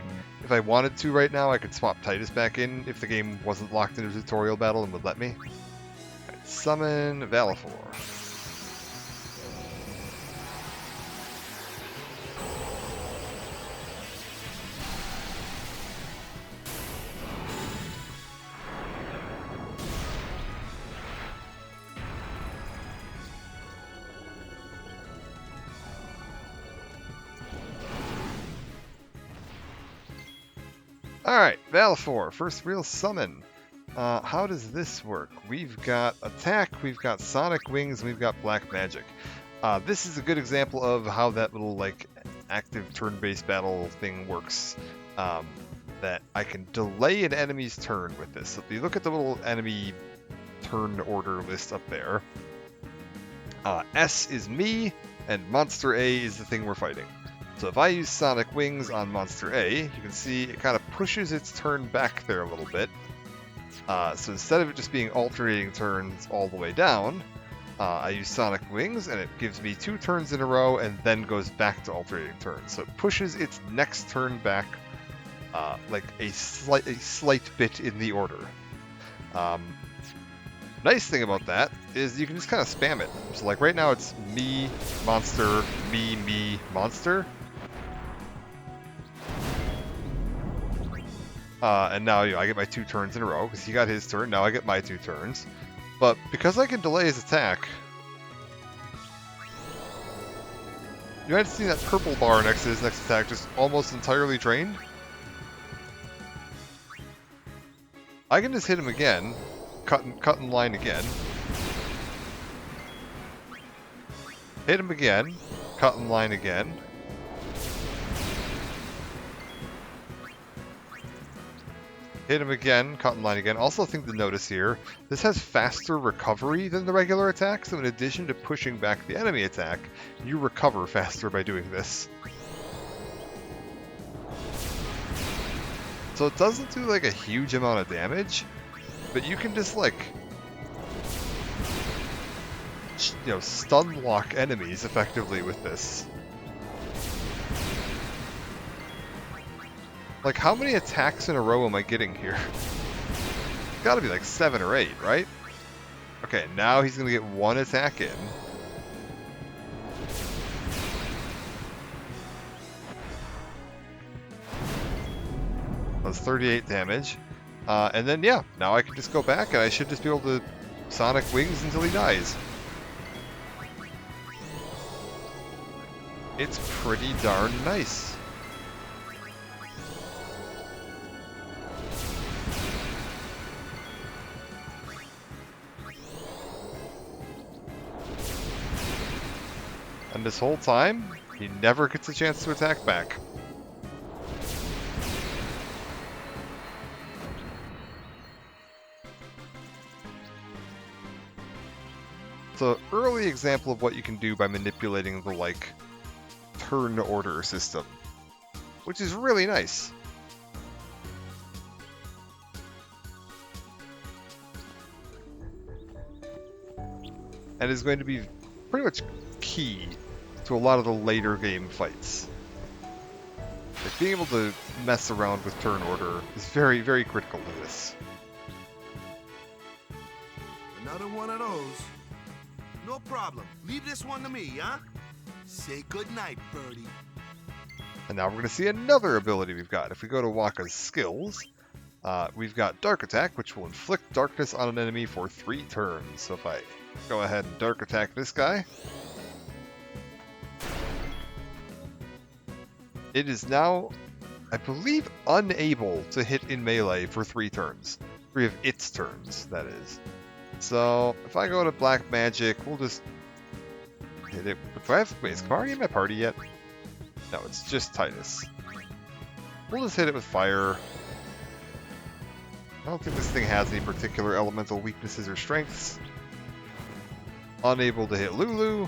if I wanted to right now, I could swap Titus back in if the game wasn't locked into a tutorial battle and would let me. Right, summon Valifor. Alright, Valifor, first real summon. How does this work? We've got attack, we've got sonic wings, we've got black magic. This is a good example of how that little like active turn-based battle thing works. That I can delay an enemy's turn with this. So if you look at the little enemy turn order list up there, S is me, and Monster A is the thing we're fighting. So if I use Sonic Wings on Monster A, you can see it kind of pushes its turn back there a little bit. So instead of it just being alternating turns all the way down, I use Sonic Wings and it gives me 2 turns in a row and then goes back to alternating turns. So it pushes its next turn back like a slight bit in the order. Nice thing about that is you can just kind of spam it. So like right now it's me, monster, me, monster. And now I get my 2 turns in a row because he got his turn. Now I get my 2 turns. But because I can delay his attack, you might have seen that purple bar next to his next attack just almost entirely drained. I can just hit him again, cut in line again. Hit him again, cut in line again. Hit him again, cut in line again. Also, thing to notice here, this has faster recovery than the regular attack, so in addition to pushing back the enemy attack, you recover faster by doing this. So it doesn't do like a huge amount of damage, but you can just like, you know, stun lock enemies effectively with this. Like, how many attacks in a row am I getting here? It's gotta be like 7 or 8, right? Okay, now he's gonna get 1 attack in. That's 38 damage. And then, yeah, now I can just go back and I should just be able to Sonic Wings until he dies. It's pretty darn nice. And this whole time, he never gets a chance to attack back. It's an early example of what you can do by manipulating the, like, turn order system, which is really nice. And is going to be pretty much key to a lot of the later game fights. Like, being able to mess around with turn order is very, very critical to this. Another one of those. No problem. Leave this one to me, huh? Say goodnight, birdie. And now we're going to see another ability we've got. If we go to Wakka's skills, we've got Dark Attack, which will inflict darkness on an enemy for 3 turns. So if I go ahead and Dark Attack this guy, it is now, I believe, unable to hit in melee for 3 turns. 3 of its turns, that is. So if I go to Black Magic, we'll just hit it. Do I have, wait, is Kimahri in my party yet? No, it's just Tidus. We'll just hit it with fire. I don't think this thing has any particular elemental weaknesses or strengths. Unable to hit Lulu.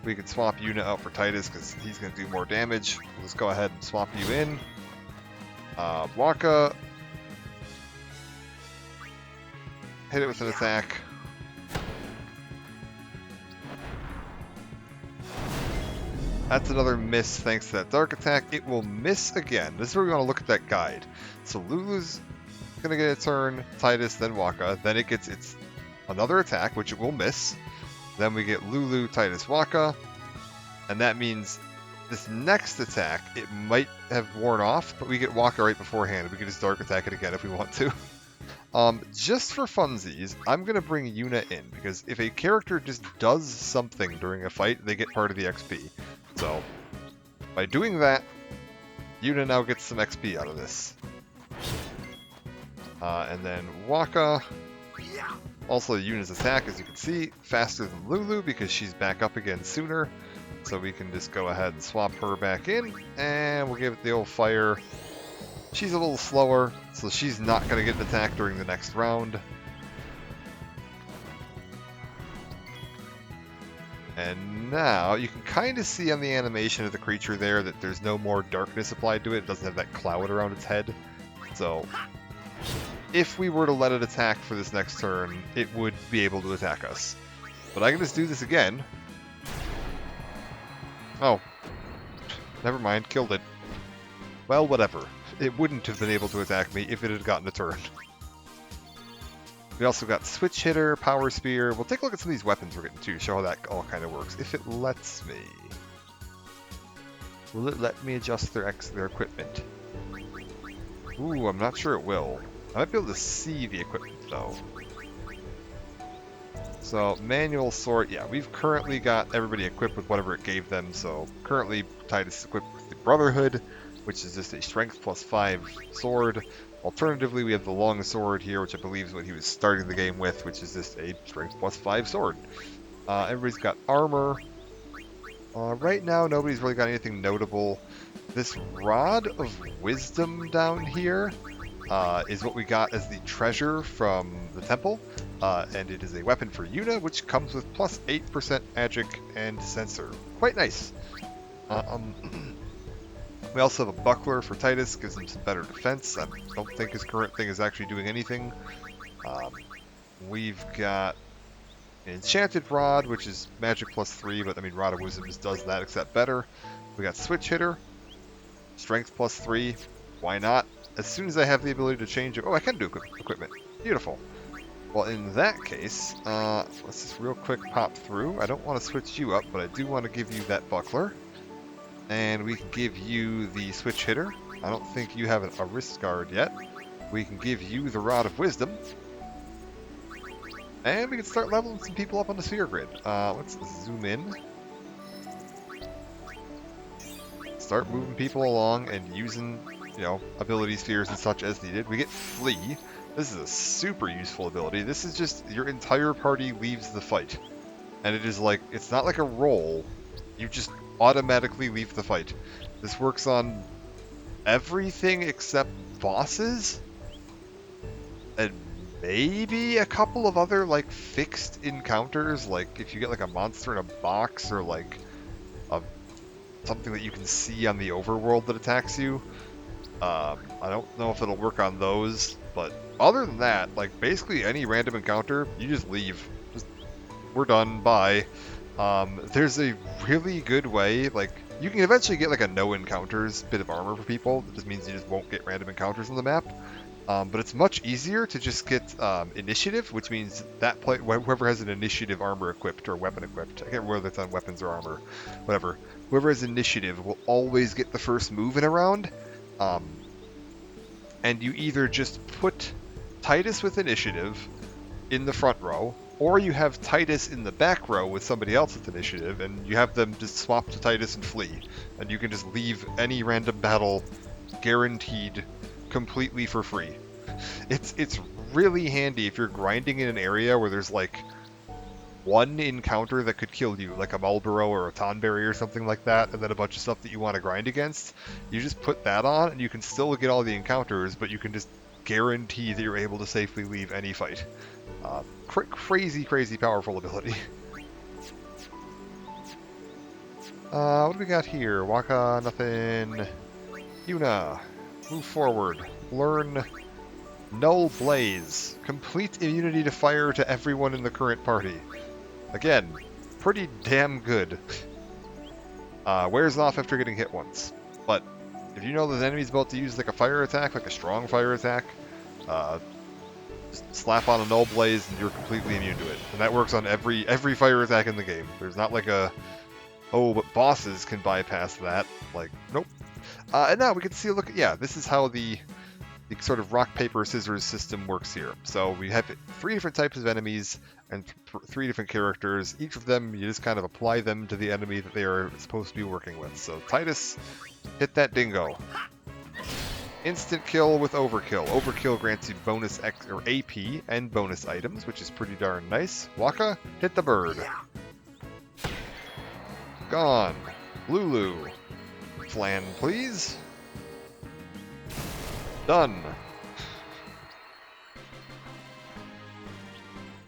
We can swap Yuna out for Tidus because he's going to do more damage. We'll just go ahead and swap you in. Wakka. Hit it with an attack. That's another miss thanks to that Dark Attack. It will miss again. This is where we want to look at that guide. So Lulu's going to get a turn, Tidus, then Wakka. Then it gets its another attack, which it will miss. Then we get Lulu, Tidus, Wakka. And that means this next attack, it might have worn off, but we get Wakka right beforehand. We can just Dark Attack it again if we want to. Just for funsies, I'm going to bring Yuna in, because if a character just does something during a fight, they get part of the XP. So, by doing that, Yuna now gets some XP out of this. And then Wakka, also Yuna's attack, as you can see, faster than Lulu because she's back up again sooner. So we can just go ahead and swap her back in, and we'll give it the old fire. She's a little slower, so she's not going to get an attack during the next round. And now, you can kind of see on the animation of the creature there that there's no more darkness applied to it. It doesn't have that cloud around its head. So, if we were to let it attack for this next turn, it would be able to attack us. But I can just do this again. Oh. Never mind, killed it. Well, whatever. It wouldn't have been able to attack me if it had gotten a turn. We also got Switch Hitter, Power Spear. We'll take a look at some of these weapons we're getting too, show how that all kind of works. If it lets me. Will it let me adjust their equipment? Ooh, I'm not sure it will. I might be able to see the equipment though. So, manual sword, yeah, we've currently got everybody equipped with whatever it gave them. So, currently Tidus is equipped with the Brotherhood, which is just a strength +5 sword. Alternatively, we have the long sword here, which I believe is what he was starting the game with, which is just a strength +5 sword. Everybody's got armor. Right now, nobody's really got anything notable. This Rod of Wisdom down here is what we got as the treasure from the temple, and it is a weapon for Yuna, which comes with +8% magic and sensor. Quite nice. We also have a buckler for Tidus, gives him some better defense. I don't think his current thing is actually doing anything. We've got an enchanted rod, which is magic +3, but I mean Rod of Wisdom just does that except better. We got Switch Hitter, strength +3. Why not? As soon as I have the ability to change it, oh, I can do equipment. Beautiful. Well, in that case, let's just real quick pop through. I don't want to switch you up, but I do want to give you that buckler. And we can give you the Switch Hitter. I don't think you have a wrist guard yet. We can give you the Rod of Wisdom. And we can start leveling some people up on the sphere grid. Let's zoom in. Start moving people along and using, you know, ability spheres and such as needed. We get Flee. This is a super useful ability. This is just your entire party leaves the fight. And it is like, it's not like a roll. You just automatically leave the fight. This works on everything except bosses. And maybe a couple of other like fixed encounters, like if you get like a monster in a box or like something that you can see on the overworld that attacks you. I don't know if it'll work on those, but other than that, like basically any random encounter, you just leave. Just, we're done, bye. There's a really good way, like you can eventually get like a no encounters bit of armor for people. That just means you just won't get random encounters on the map. But it's much easier to just get initiative, which means that whoever has an initiative armor equipped or weapon equipped, I can't remember whether it's on weapons or armor, whatever. Whoever has initiative will always get the first move in a round. And you either just put Titus with initiative in the front row, or you have Titus in the back row with somebody else with initiative, and you have them just swap to Titus and flee. And you can just leave any random battle guaranteed completely for free. It's really handy if you're grinding in an area where there's like one encounter that could kill you, like a Marlboro or a Tonberry or something like that, and then a bunch of stuff that you want to grind against. You just put that on, and you can still get all the encounters, but you can just guarantee that you're able to safely leave any fight. Crazy powerful ability. What do we got here? Waka, nothing. Yuna, move forward. Learn Null Blaze. Complete immunity to fire to everyone in the current party. Again, pretty damn good. Wears off after getting hit once. But if you know that the enemy's about to use like a fire attack, like a strong fire attack, just slap on a Null Blaze and you're completely immune to it. And that works on every fire attack in the game. There's not like a, oh, but bosses can bypass that. Like, nope. And now we can see a look at, yeah, this is how the sort of rock, paper, scissors system works here. So we have 3 different types of enemies and 3 different characters. Each of them, you just kind of apply them to the enemy that they are supposed to be working with. So Titus, hit that dingo. Instant kill with overkill. Overkill grants you bonus X or AP and bonus items, which is pretty darn nice. Waka, hit the bird. Gone. Lulu. Flan, please. Done.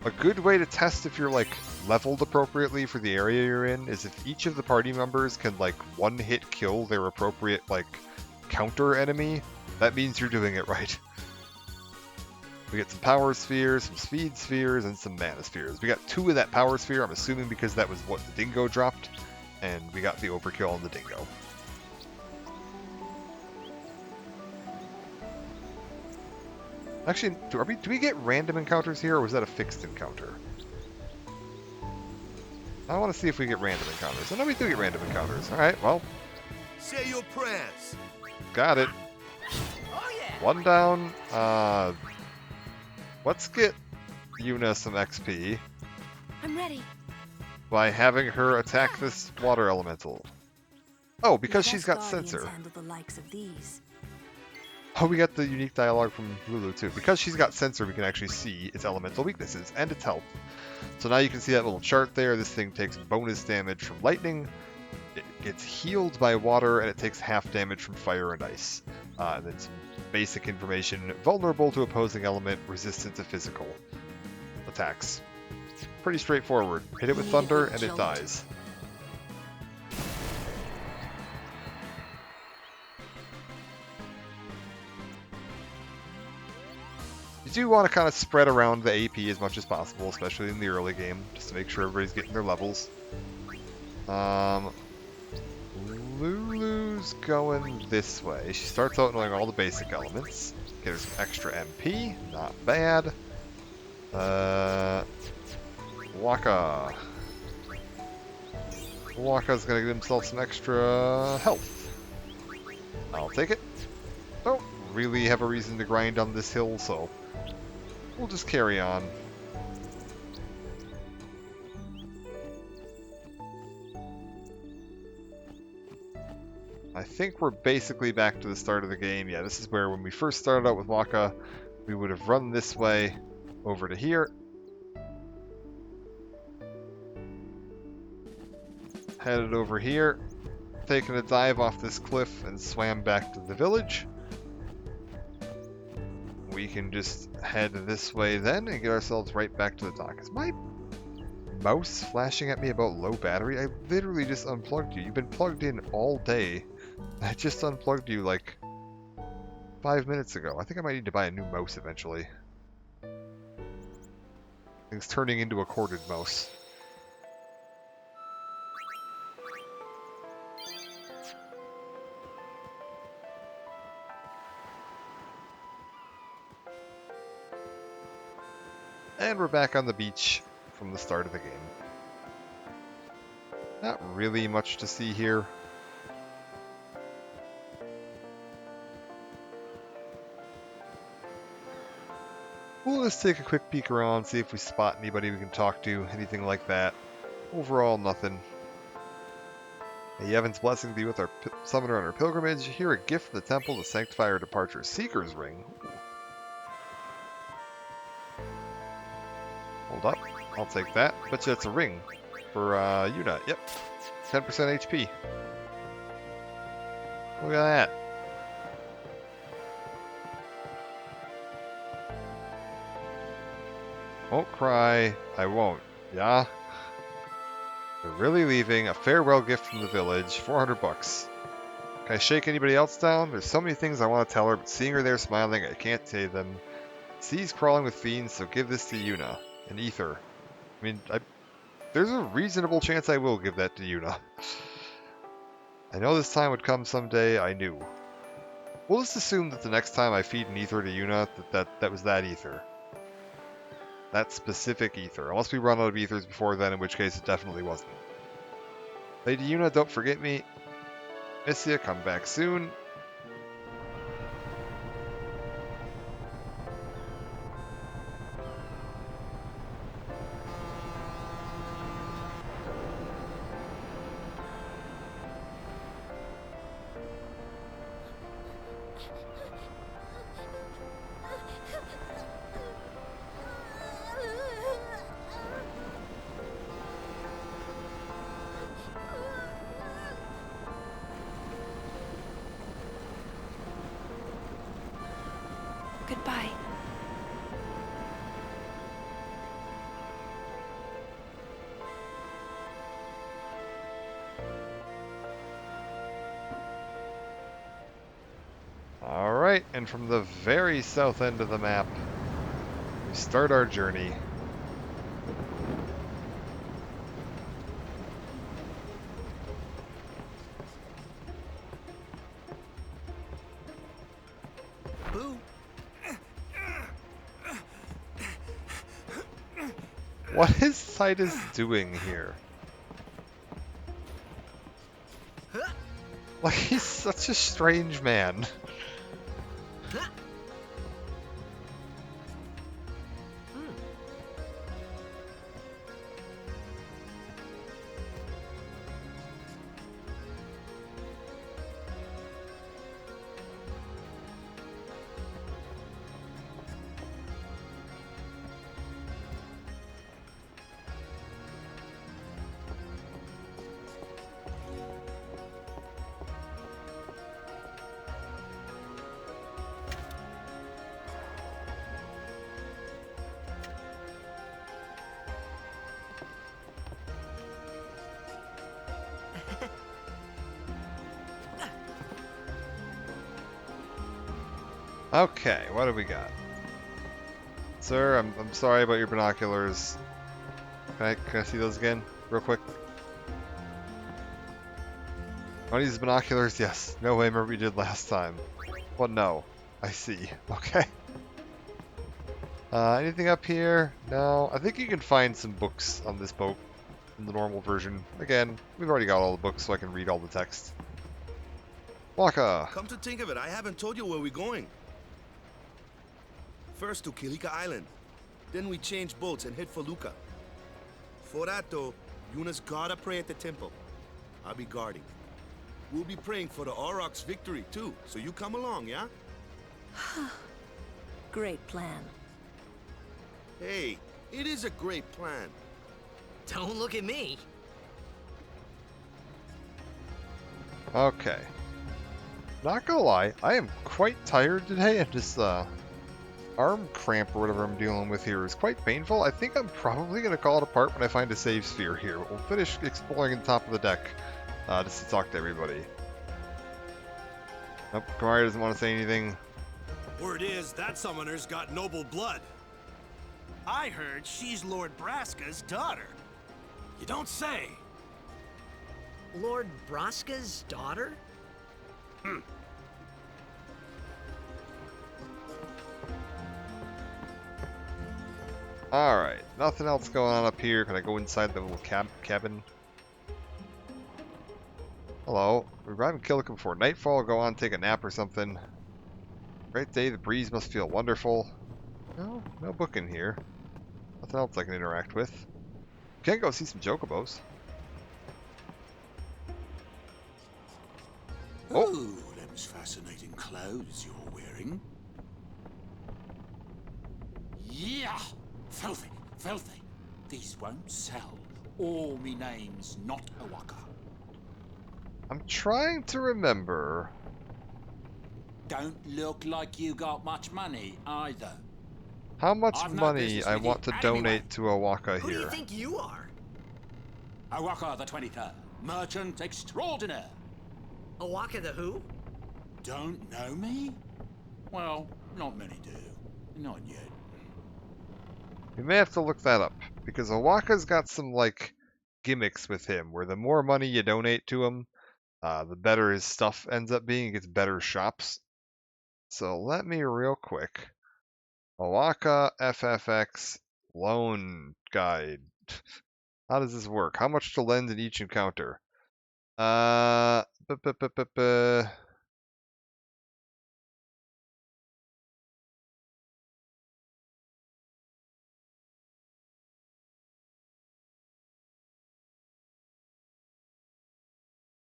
A good way to test if you're like leveled appropriately for the area you're in is if each of the party members can like one-hit kill their appropriate like counter enemy. That means you're doing it right. We get some power spheres, some speed spheres, and some mana spheres. We got 2 of that power sphere, I'm assuming because that was what the dingo dropped, and we got the overkill on the dingo. Actually, do we get random encounters here, or was that a fixed encounter? I want to see if we get random encounters. I know we do get random encounters. Alright, well. Say your prayers. Got it. Oh, yeah. 1 down. Let's get Yuna some XP. I'm ready. By having her attack this water elemental. Oh, because she's got Sensor. The likes of these. Oh, we got the unique dialogue from Lulu too. Because she's got Sensor, we can actually see its elemental weaknesses and its health. So now you can see that little chart there. This thing takes bonus damage from lightning. It gets healed by water, and it takes half damage from fire and ice. And then some basic information. Vulnerable to opposing element, resistant to physical attacks. Pretty straightforward. Hit it with thunder, and it dies. You do want to kind of spread around the AP as much as possible, especially in the early game, just to make sure everybody's getting their levels. Lulu's going this way. She starts out knowing all the basic elements. Get her some extra MP, not bad. Waka. Waka's gonna give himself some extra health. I'll take it. Don't really have a reason to grind on this hill, so we'll just carry on. I think we're basically back to the start of the game. Yeah, this is where when we first started out with Waka, we would have run this way over to here. Headed over here, taken a dive off this cliff and swam back to the village. We can just head this way then and get ourselves right back to the dock. Is my mouse flashing at me about low battery? I literally just unplugged you. You've been plugged in all day. I just unplugged you like 5 minutes ago. I think I might need to buy a new mouse eventually. Thing's turning into a corded mouse. And we're back on the beach from the start of the game. Not really much to see here. We'll just take a quick peek around, see if we spot anybody we can talk to, anything like that. Overall, nothing. May Yevon's blessing be with our summoner on our pilgrimage. Here, a gift from the temple to sanctify our departure. Seeker's ring. Ooh. Hold up. I'll take that. Bet you it's a ring for Yuna. Yep. 10% HP. Look at that. Won't cry. I won't. Yeah? We're really leaving. A farewell gift from the village. 400 bucks. Can I shake anybody else down? There's so many things I want to tell her, but seeing her there smiling, I can't say them. Sea's crawling with fiends, so give this to Yuna. An ether. I mean, there's a reasonable chance I will give that to Yuna. I know this time would come someday. I knew. We'll just assume that the next time I feed an ether to Yuna, that was that ether. That specific ether. Unless we run out of ethers before then, in which case it definitely wasn't. Lady Yuna, don't forget me. Miss ya, come back soon. Goodbye. Alright, and from the very south end of the map, we start our journey. Boo. What is Titus doing here? Like, he's such a strange man. Okay, what do we got? Sir, I'm sorry about your binoculars. Can I see those again, real quick? Want to use binoculars? Yes. No way, remember we did last time. Well, no. I see. Okay. Anything up here? No. I think you can find some books on this boat in the normal version. Again, we've already got all the books, so I can read all the text. Waka! Come to think of it, I haven't told you where we're going. First to Kilika Island. Then we change boats and head for Luca. For that though, Yuna's gotta pray at the temple. I'll be guarding. We'll be praying for the Aurochs' victory too, so you come along, yeah? Great plan. Hey, it is a great plan. Don't look at me. Okay. Not gonna lie, I am quite tired today, and this arm cramp or whatever I'm dealing with here is quite painful. I think I'm probably gonna call it apart when I find a save sphere here. We'll finish exploring the top of the deck just to talk to everybody. Nope, Kamari doesn't want to say anything. Word is, that summoner's got noble blood. I heard she's Lord Braska's daughter. You don't say. Lord Braska's daughter? Alright, nothing else going on up here. Can I go inside the little cabin? Hello. We haven't killed it before. Nightfall, go on, take a nap or something. Great day, the breeze must feel wonderful. No, no book in here. Nothing else I can interact with. Can't go see some chocobos. Oh, them's fascinating clothes you're wearing. Yeah! Filthy, filthy. These won't sell. All me name's not O'aka. I'm trying to remember. Don't look like you got much money either. How much I've no money business I with want you to anyway. donate to O'aka Who do you here. think you are? O'aka the 23rd, merchant extraordinaire. O'aka the who? Don't know me? Well, not many do. Not yet. We may have to look that up, because O'aka's got some, like, gimmicks with him, where the more money you donate to him, the better his stuff ends up being. He gets better shops. So let me real quick. O'aka FFX loan guide. How does this work? How much to lend in each encounter?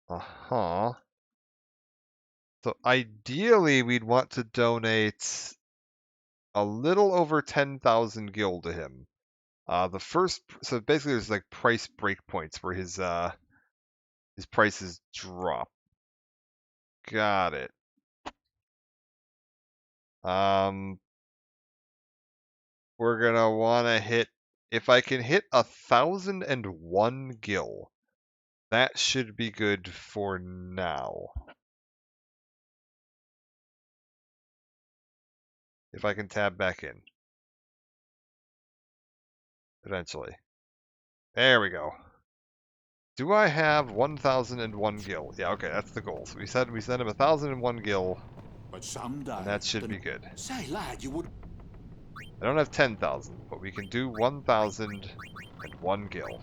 Uh-huh. So ideally, we'd want to donate a little over 10,000 gil to him. So basically there's like price breakpoints where his prices drop. Got it. We're gonna wanna hit, if I can hit 1,001 gil, that should be good for now. If I can tab back in. Eventually. There we go. Do I have 1,001 gil? Yeah, okay, that's the goal. So we sent him 1,001 gil. But someday. And that should be good. Say, lad, you would. I don't have 10,000, but we can do 1,001 gil.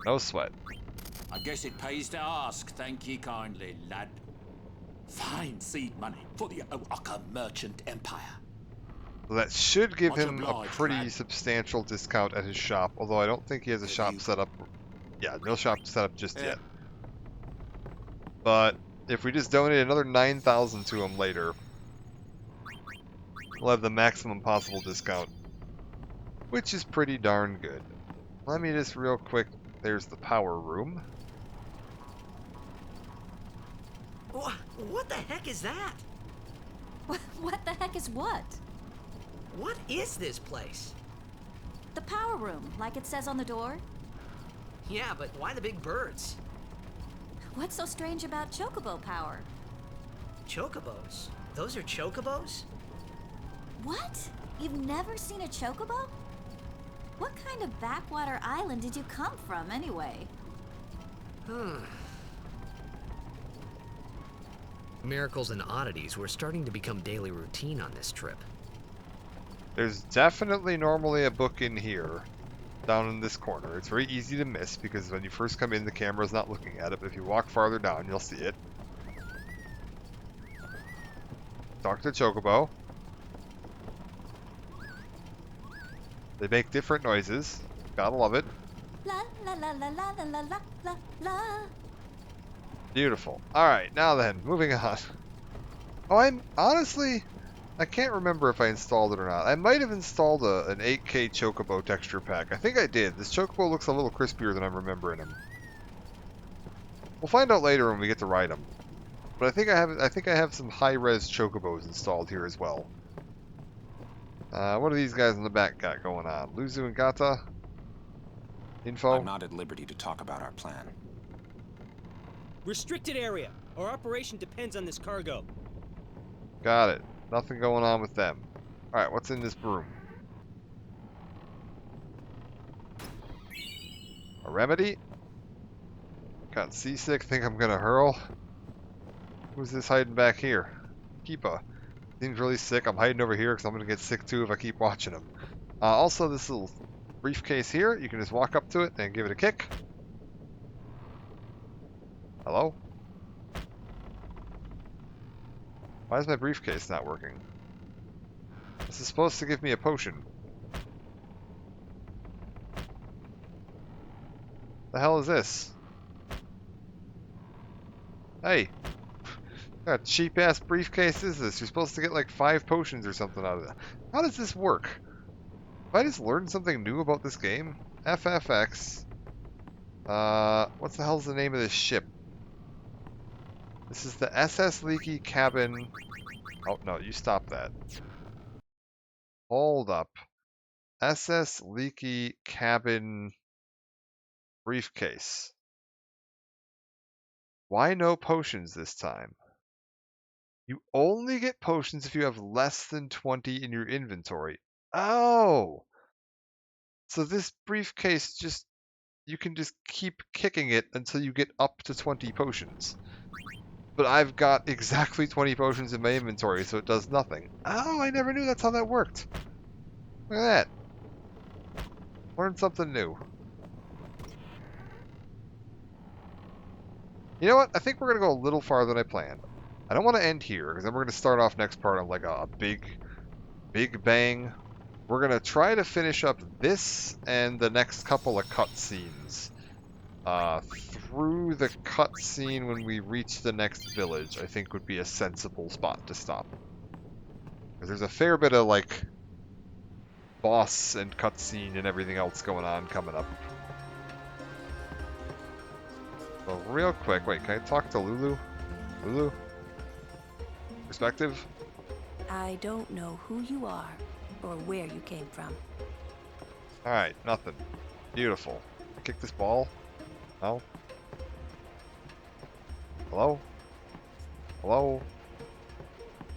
No sweat. I guess it pays to ask. Thank ye kindly, lad. Fine seed money for the O'aka merchant empire. So that should give Much him a obliged, pretty lad. substantial discount at his shop, although I don't think he has a shop set up. Yeah, no shop set up just yet. But if we just donate another 9,000 to him later, we'll have the maximum possible discount, which is pretty darn good. Let me just real quick, there's the power room. What the heck is that? What the heck is what? What is this place? The power room, like it says on the door? Yeah, but why the big birds? What's so strange about chocobo power? Chocobos? Those are chocobos? What? You've never seen a chocobo? What kind of backwater island did you come from, anyway? Miracles and oddities were starting to become daily routine on this trip. There's definitely normally a book in here, down in this corner. It's very easy to miss because when you first come in, the camera's not looking at it, but if you walk farther down, you'll see it. Talk to Chocobo. They make different noises. Gotta love it. La la la la la la la la la. Beautiful. Alright, now then, moving on. Oh, I can't remember if I installed it or not. I might have installed an 8K Chocobo texture pack. I think I did. This Chocobo looks a little crispier than I'm remembering him. We'll find out later when we get to ride him. But I think I have some high-res Chocobos installed here as well. What do these guys in the back got going on? Luzu and Gata? Info? I'm not at liberty to talk about our plan. Restricted area. Our operation depends on this cargo. Got it. Nothing going on with them. Alright, what's in this broom? A remedy? Got seasick, think I'm gonna hurl? Who's this hiding back here? Keepa. Seems really sick. I'm hiding over here because I'm going to get sick too if I keep watching him. Also, this little briefcase here, you can just walk up to it and give it a kick. Hello? Why is my briefcase not working? This is supposed to give me a potion. The hell is this? Hey! What cheap ass briefcase is this? You're supposed to get like 5 potions or something out of it. How does this work? Have I just learned something new about this game? FFX. What the hell's the name of this ship? This is the SS Leaky Cabin. Oh, no, you stop that. Hold up. SS Leaky Cabin briefcase. Why no potions this time? You only get potions if you have less than 20 in your inventory. Oh! So this briefcase just... You can just keep kicking it until you get up to 20 potions. But I've got exactly 20 potions in my inventory, so it does nothing. Oh, I never knew that's how that worked. Look at that. Learned something new. You know what? I think we're going to go a little farther than I planned. I don't want to end here, because then we're going to start off next part on like a big bang. We're going to try to finish up this and the next couple of cutscenes. Through the cutscene when we reach the next village, I think would be a sensible spot to stop. Because there's a fair bit of, like, boss and cutscene and everything else going on coming up. So real quick, wait, can I talk to Lulu? Lulu? Perspective? I don't know who you are or where you came from. Alright, nothing. Beautiful. Kick this ball? No? Hello? Hello?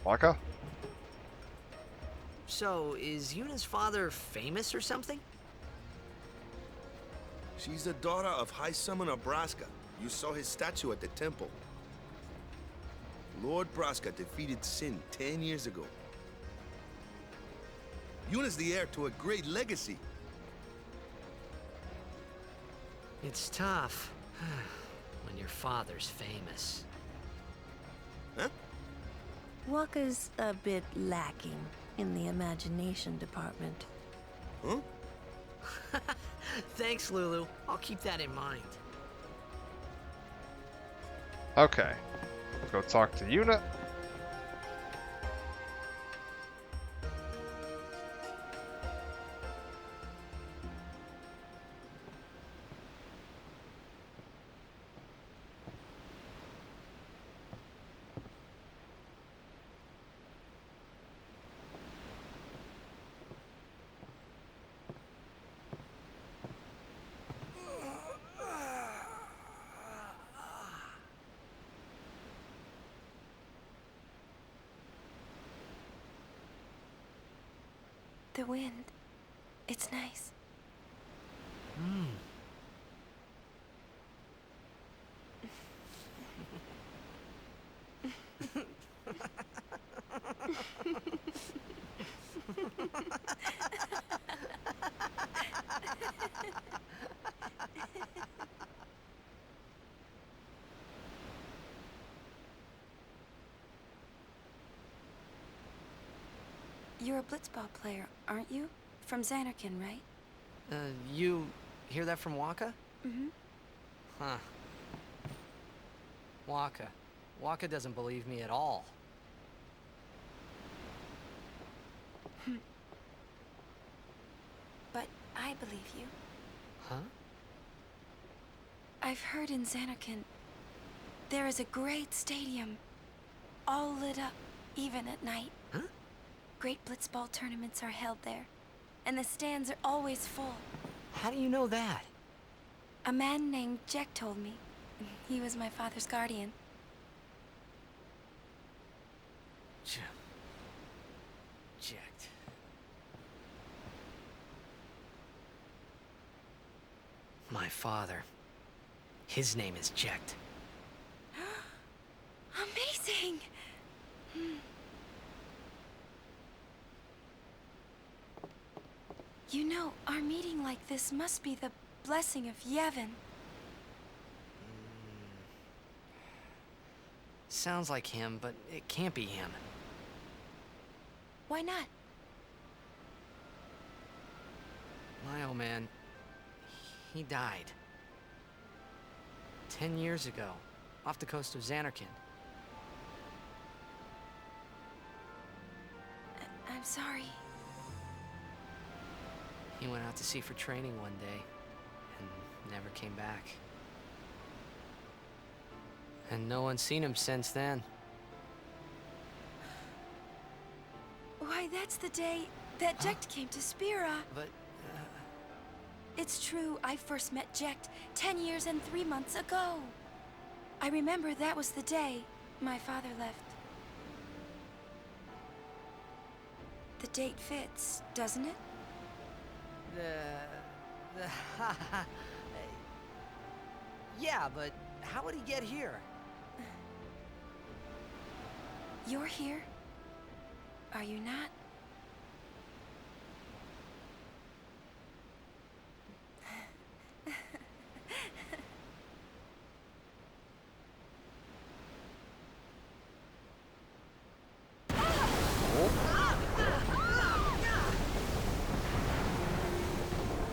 Wakka? So, is Yuna's father famous or something? She's the daughter of High Summoner Braska. You saw his statue at the temple. Lord Braska defeated Sin 10 years ago. Yuna's the heir to a great legacy. It's tough when your father's famous. Huh? Wakka's a bit lacking in the imagination department. Huh? Thanks, Lulu. I'll keep that in mind. Okay. Let's go talk to Yuna. The wind. It's nice. You're a blitzball player, aren't you? From Xanarkand, right? You hear that from Wakka? Mm-hmm. Huh. Wakka. Wakka doesn't believe me at all. But I believe you. Huh? I've heard in Xanarkand there is a great stadium, all lit up, even at night. Huh? Great blitzball tournaments are held there, and the stands are always full. How do you know that? A man named Jecht told me. He was my father's guardian. Jecht. My father. His name is Jecht. Amazing! You know, our meeting like this must be the blessing of Yevon. Sounds like him, but it can't be him. Why not? My old man, he died. 10 years ago, off the coast of Xanarkand. I'm sorry. He went out to sea for training one day, and never came back. And no one's seen him since then. Why, that's the day that Jecht came to Spira. But, It's true, I first met Jecht 10 years and 3 months ago. I remember that was the day my father left. The date fits, doesn't it? Yeah, but how would he get here? You're here? Are you not?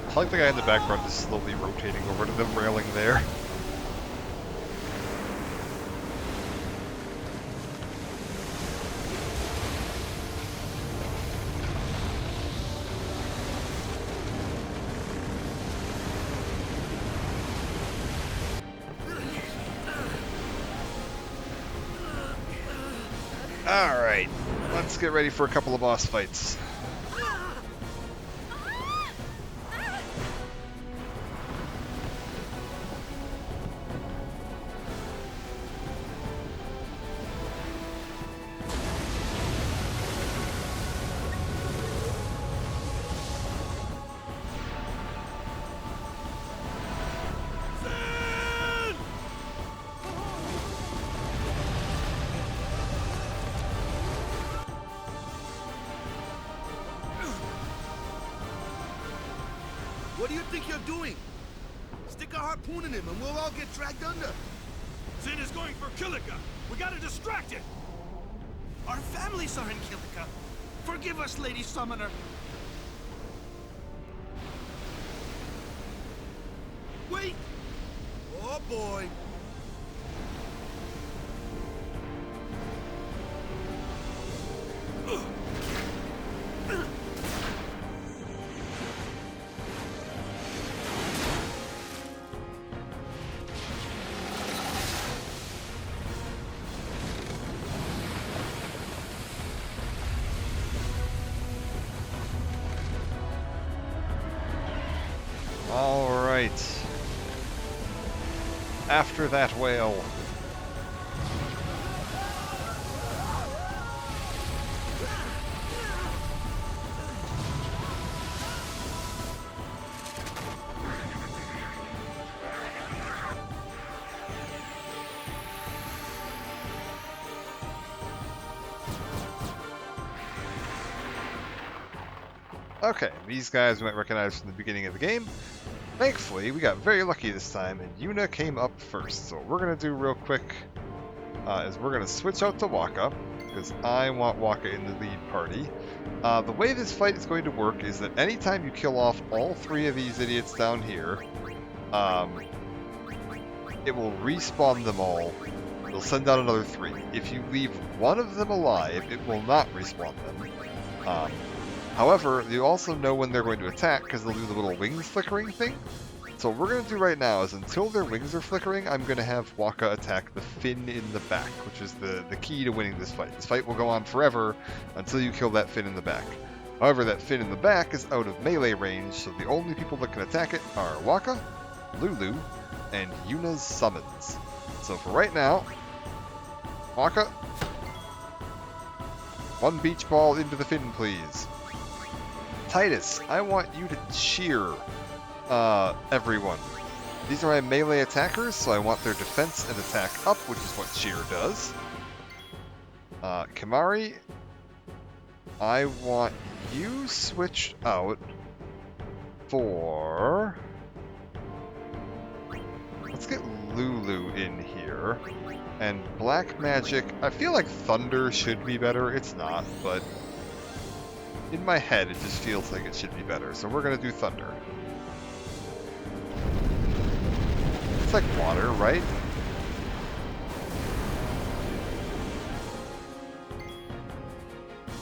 I like the guy in the background just slowly rotating over to the railing there. Alright, let's get ready for a couple of boss fights. What do you think you're doing? Stick a harpoon in him and we'll all get dragged under. Zin is going for Kilika. We gotta distract it. Our families are in Kilika. Forgive us, Lady Summoner. Wait! Oh boy. Alright. After that whale. Okay, these guys we might recognize from the beginning of the game. Thankfully, we got very lucky this time, and Yuna came up first. So what we're going to do real quick is we're going to switch out to Wakka, because I want Wakka in the lead party. The way this fight is going to work is that anytime you kill off all 3 of these idiots down here, it will respawn them all. It'll send out another 3. If you leave one of them alive, it will not respawn them. However, you also know when they're going to attack because they'll do the little wings flickering thing. So what we're going to do right now is until their wings are flickering, I'm going to have Wakka attack the fin in the back, which is the key to winning this fight. This fight will go on forever until you kill that fin in the back. However, that fin in the back is out of melee range, so the only people that can attack it are Wakka, Lulu, and Yuna's summons. So for right now, Wakka, 1 beach ball into the fin, please. Titus, I want you to cheer everyone. These are my melee attackers, so I want their defense and attack up, which is what cheer does. Kimahri, I want you switched out for... Let's get Lulu in here. And Black Magic, I feel like Thunder should be better. It's not, but in my head it just feels like it should be better. So we're going to do Thunder. It's like water, right?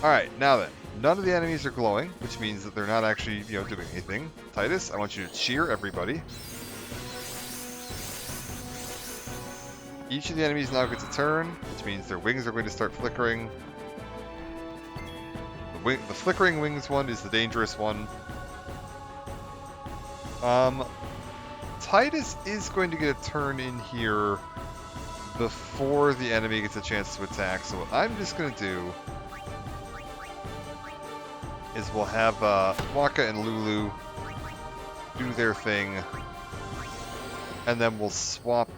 Alright, now then. None of the enemies are glowing, which means that they're not actually, doing anything. Titus, I want you to cheer everybody. Each of the enemies now gets a turn, which means their wings are going to start flickering. The flickering wings one is the dangerous one. Titus is going to get a turn in here before the enemy gets a chance to attack, so what I'm just going to do is we'll have Wakka and Lulu do their thing, and then we'll swap.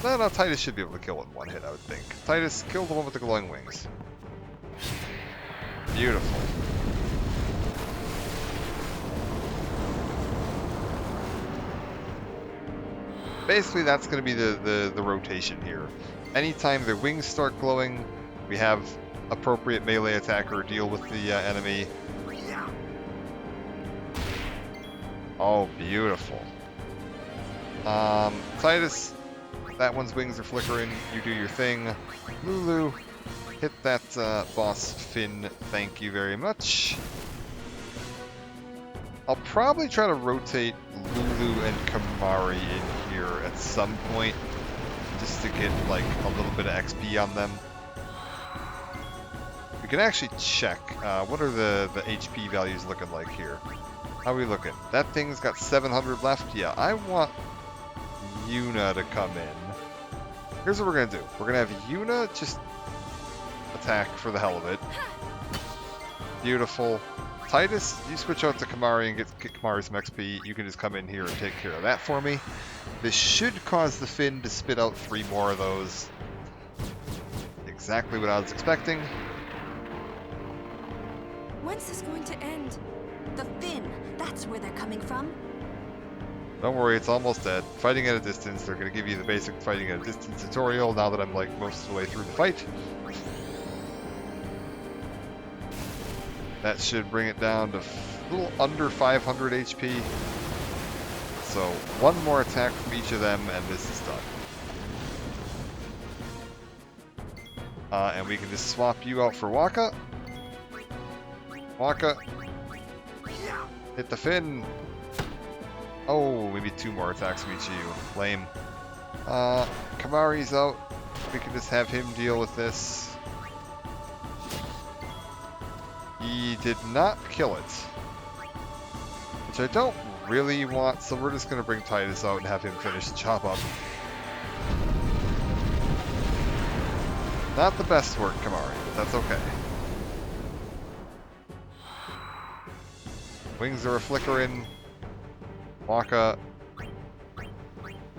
No, Titus should be able to kill it in one hit, I would think. Titus, kill the one with the glowing wings. Beautiful. Basically, that's going to be the rotation here. Anytime their wings start glowing, we have appropriate melee attacker deal with the enemy. Oh, beautiful. Titus, that one's wings are flickering. You do your thing. Lulu, hit that boss Finn. Thank you very much. I'll probably try to rotate Lulu and Kimahri in here at some point, just to get like a little bit of XP on them. We can actually check. What are the HP values looking like here? How are we looking? That thing's got 700 left. Yeah, I want Yuna to come in. Here's what we're going to do. We're going to have Yuna just attack for the hell of it. Beautiful. Titus, you switch out to Kimahri and get Kimahri some XP. You can just come in here and take care of that for me. This should cause the Finn to spit out 3 more of those. Exactly what I was expecting. When's this going to end? The Finn, that's where they're coming from. Don't worry, it's almost dead. Fighting at a distance, they're going to give you the basic fighting at a distance tutorial now that I'm like most of the way through the fight. That should bring it down to a little under 500 HP. So one more attack from each of them and this is done. And we can just swap you out for Wakka. Wakka, hit the Finn. Oh, maybe 2 more attacks from each of you. Lame. Kimahri's out. We can just have him deal with this. He did not kill it, which I don't really want, so we're just going to bring Titus out and have him finish the chop up. Not the best work, Kimahri, but that's okay. Wings are flickering. Wakka.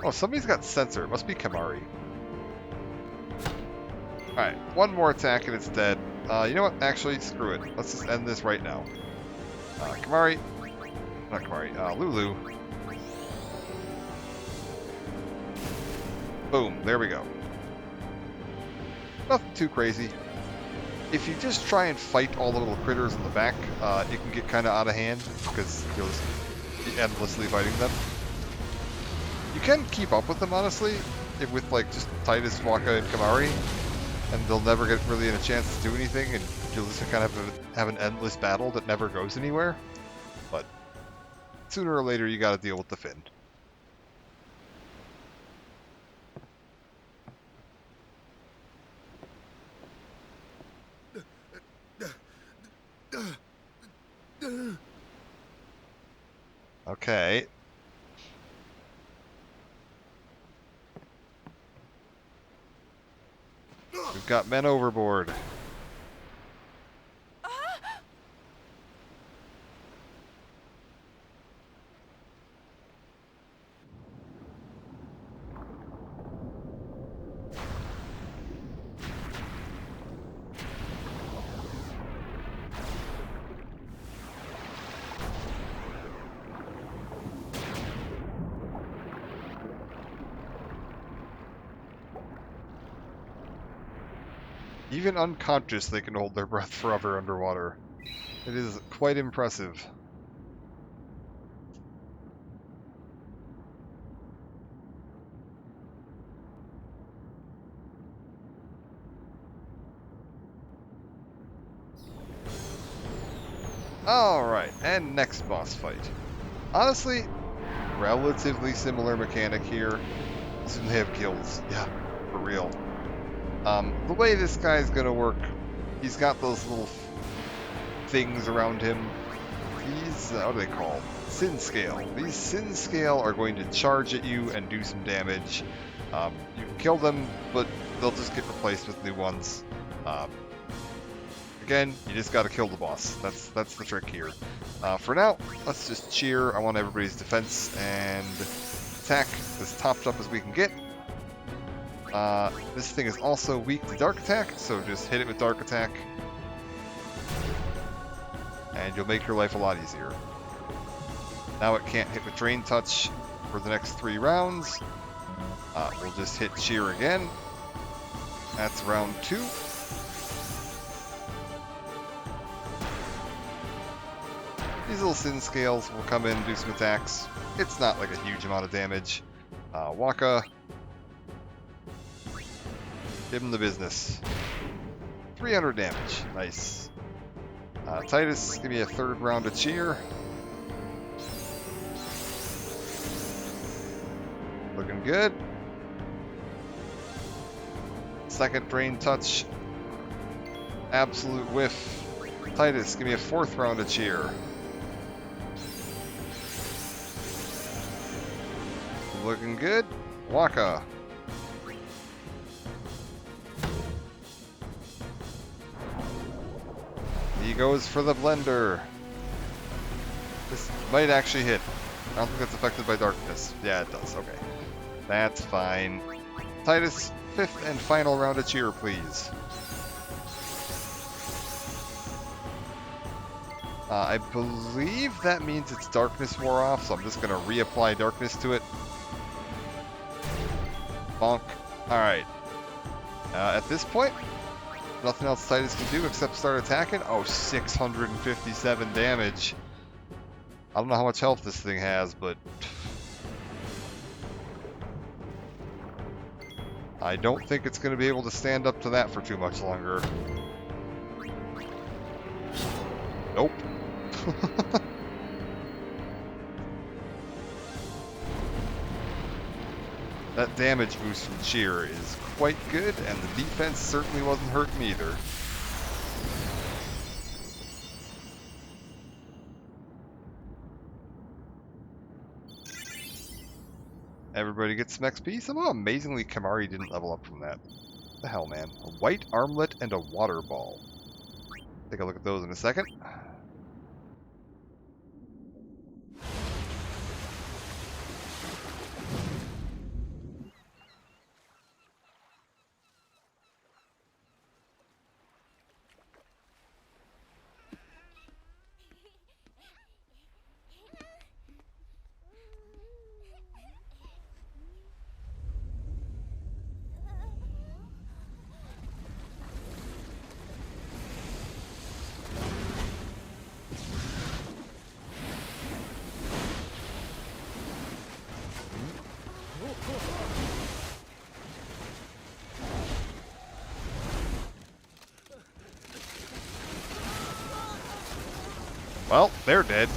Oh, somebody's got sensor. It must be Kimahri. Alright, one more attack and it's dead. You know what? Actually, screw it. Let's just end this right now. Kimahri. Not Kimahri. Lulu. Boom. There we go. Nothing too crazy. If you just try and fight all the little critters in the back, it can get kind of out of hand because you'll just be endlessly fighting them. You can keep up with them, honestly, with like just Titus, Wakka, and Kimahri, and they'll never get really in a chance to do anything, and you'll just kind of have an endless battle that never goes anywhere. But sooner or later, you got to deal with the Finn. Okay. We've got men overboard. Even unconscious, they can hold their breath forever underwater. It is quite impressive. Alright, and next boss fight. Honestly, relatively similar mechanic here. Soon they have guilds. Yeah, for real. The way this guy's gonna work, he's got those little things around him. These, what are they called? Sin Scale. These Sin Scale are going to charge at you and do some damage. You can kill them, but they'll just get replaced with new ones. Again, you just gotta kill the boss. That's the trick here. For now, let's just cheer. I want everybody's defense and attack as topped up as we can get. This thing is also weak to dark attack, so just hit it with dark attack. And you'll make your life a lot easier. Now it can't hit with Drain Touch for the next 3 rounds. We'll just hit cheer again. That's round 2. These little Sin Scales will come in and do some attacks. It's not like a huge amount of damage. Wakka. Give him the business. 300 damage. Nice. Titus, give me a 3rd round of cheer. Looking good. 2nd Drain Touch. Absolute whiff. Titus, give me a 4th round of cheer. Looking good. Wakka. He goes for the blender. This might actually hit. I don't think that's affected by darkness. Yeah, it does. Okay. That's fine. Titus, 5th and final round of cheer, please. I believe that means its darkness wore off, so I'm just going to reapply darkness to it. Bonk. Alright. At this point, nothing else Titus can do except start attacking. Oh, 657 damage. I don't know how much health this thing has, but I don't think it's going to be able to stand up to that for too much longer. Nope. That damage boost from cheer is quite good, and the defense certainly wasn't hurting either. Everybody gets some XP. Somehow, amazingly, Kimahri didn't level up from that. What the hell, man? A white armlet and a water ball. Take a look at those in a second. Well, they're dead.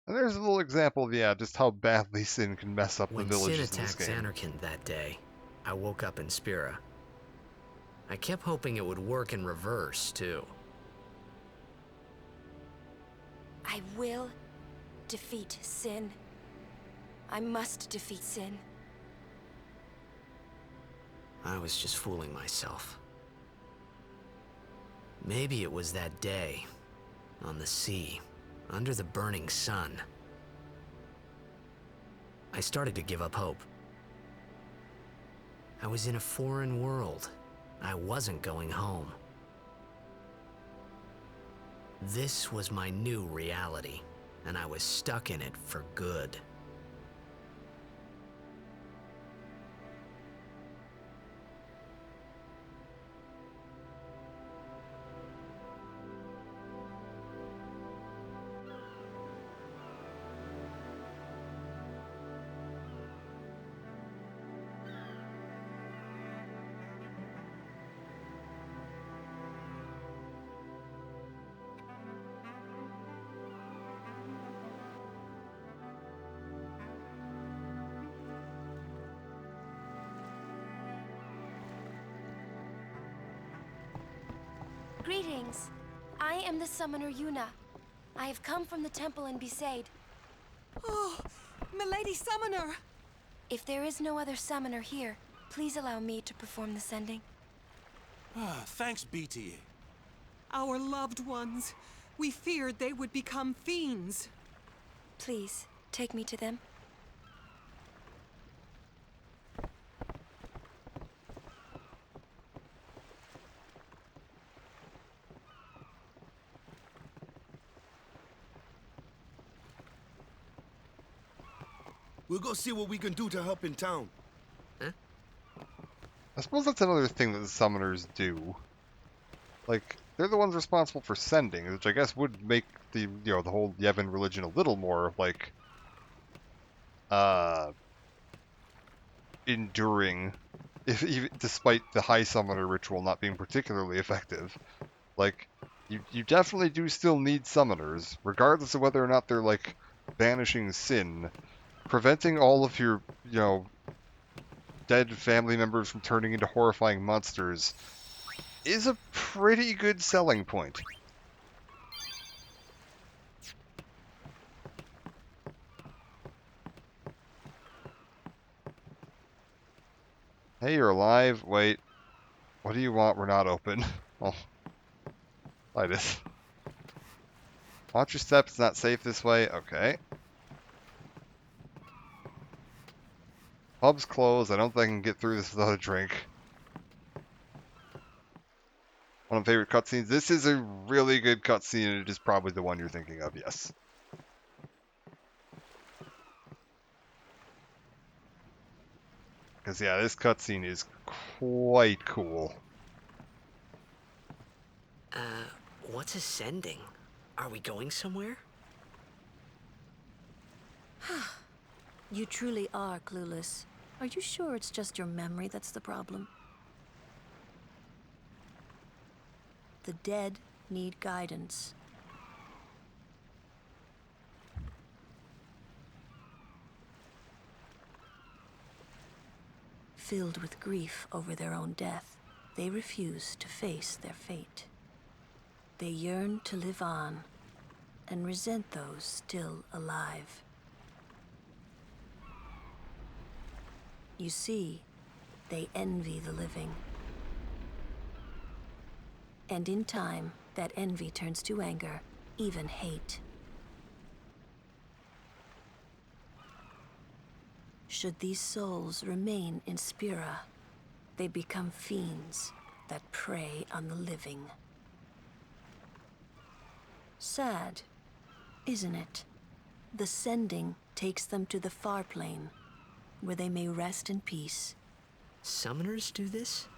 And there's a little example of, yeah, just how badly Sin can mess up the villages in this game. When Sin attacked Zanarkand that day, I woke up in Spira. I kept hoping it would work in reverse, too. I will defeat Sin. I must defeat Sin. I was just fooling myself. Maybe it was that day, on the sea, under the burning sun. I started to give up hope. I was in a foreign world. I wasn't going home. This was my new reality, and I was stuck in it for good. Greetings. I am the summoner Yuna. I have come from the temple in Besaid. Oh, Milady Summoner! If there is no other summoner here, please allow me to perform the sending. Thanks, BT. Our loved ones. We feared they would become fiends. Please, take me to them. We'll go see what we can do to help in town. I suppose that's another thing that the summoners do. Like, they're the ones responsible for sending, which I guess would make the the whole Yevon religion a little more like enduring, if even despite the high summoner ritual not being particularly effective. Like, you definitely do still need summoners, regardless of whether or not they're like banishing sin. Preventing all of your, dead family members from turning into horrifying monsters is a pretty good selling point. Hey, you're alive. Wait. What do you want? We're not open. Oh. Titus. Watch your steps. It's not safe this way. Okay. Pub's closed. I don't think I can get through this without a drink. One of my favorite cutscenes. This is a really good cutscene, and it is probably the one you're thinking of, yes. Because, yeah, this cutscene is quite cool. What's ascending? Are we going somewhere? You truly are clueless. Are you sure it's just your memory that's the problem? The dead need guidance. Filled with grief over their own death, they refuse to face their fate. They yearn to live on and resent those still alive. You see, they envy the living. And in time, that envy turns to anger, even hate. Should these souls remain in Spira, they become fiends that prey on the living. Sad, isn't it? The sending takes them to the far plane, where they may rest in peace. Summoners do this?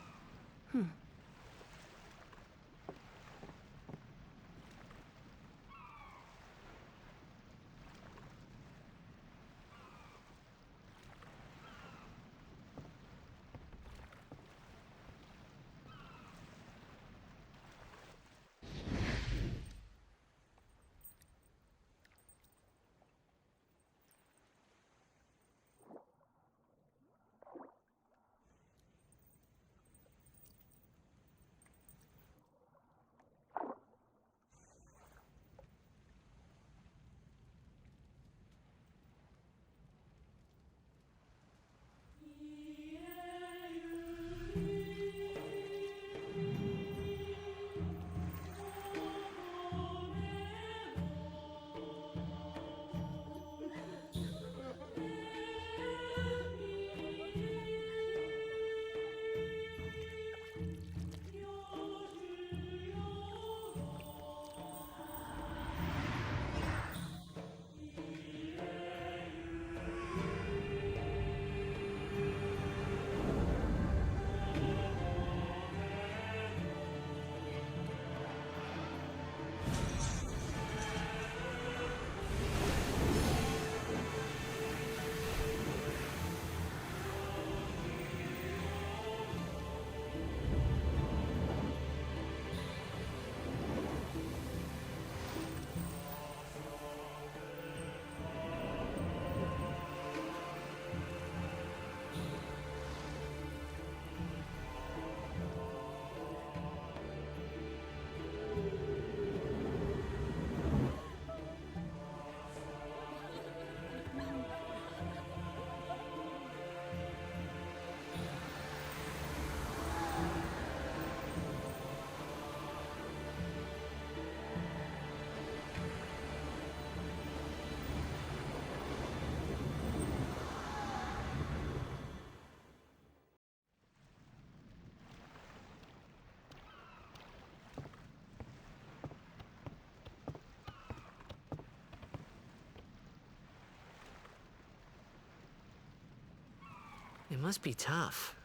It must be tough,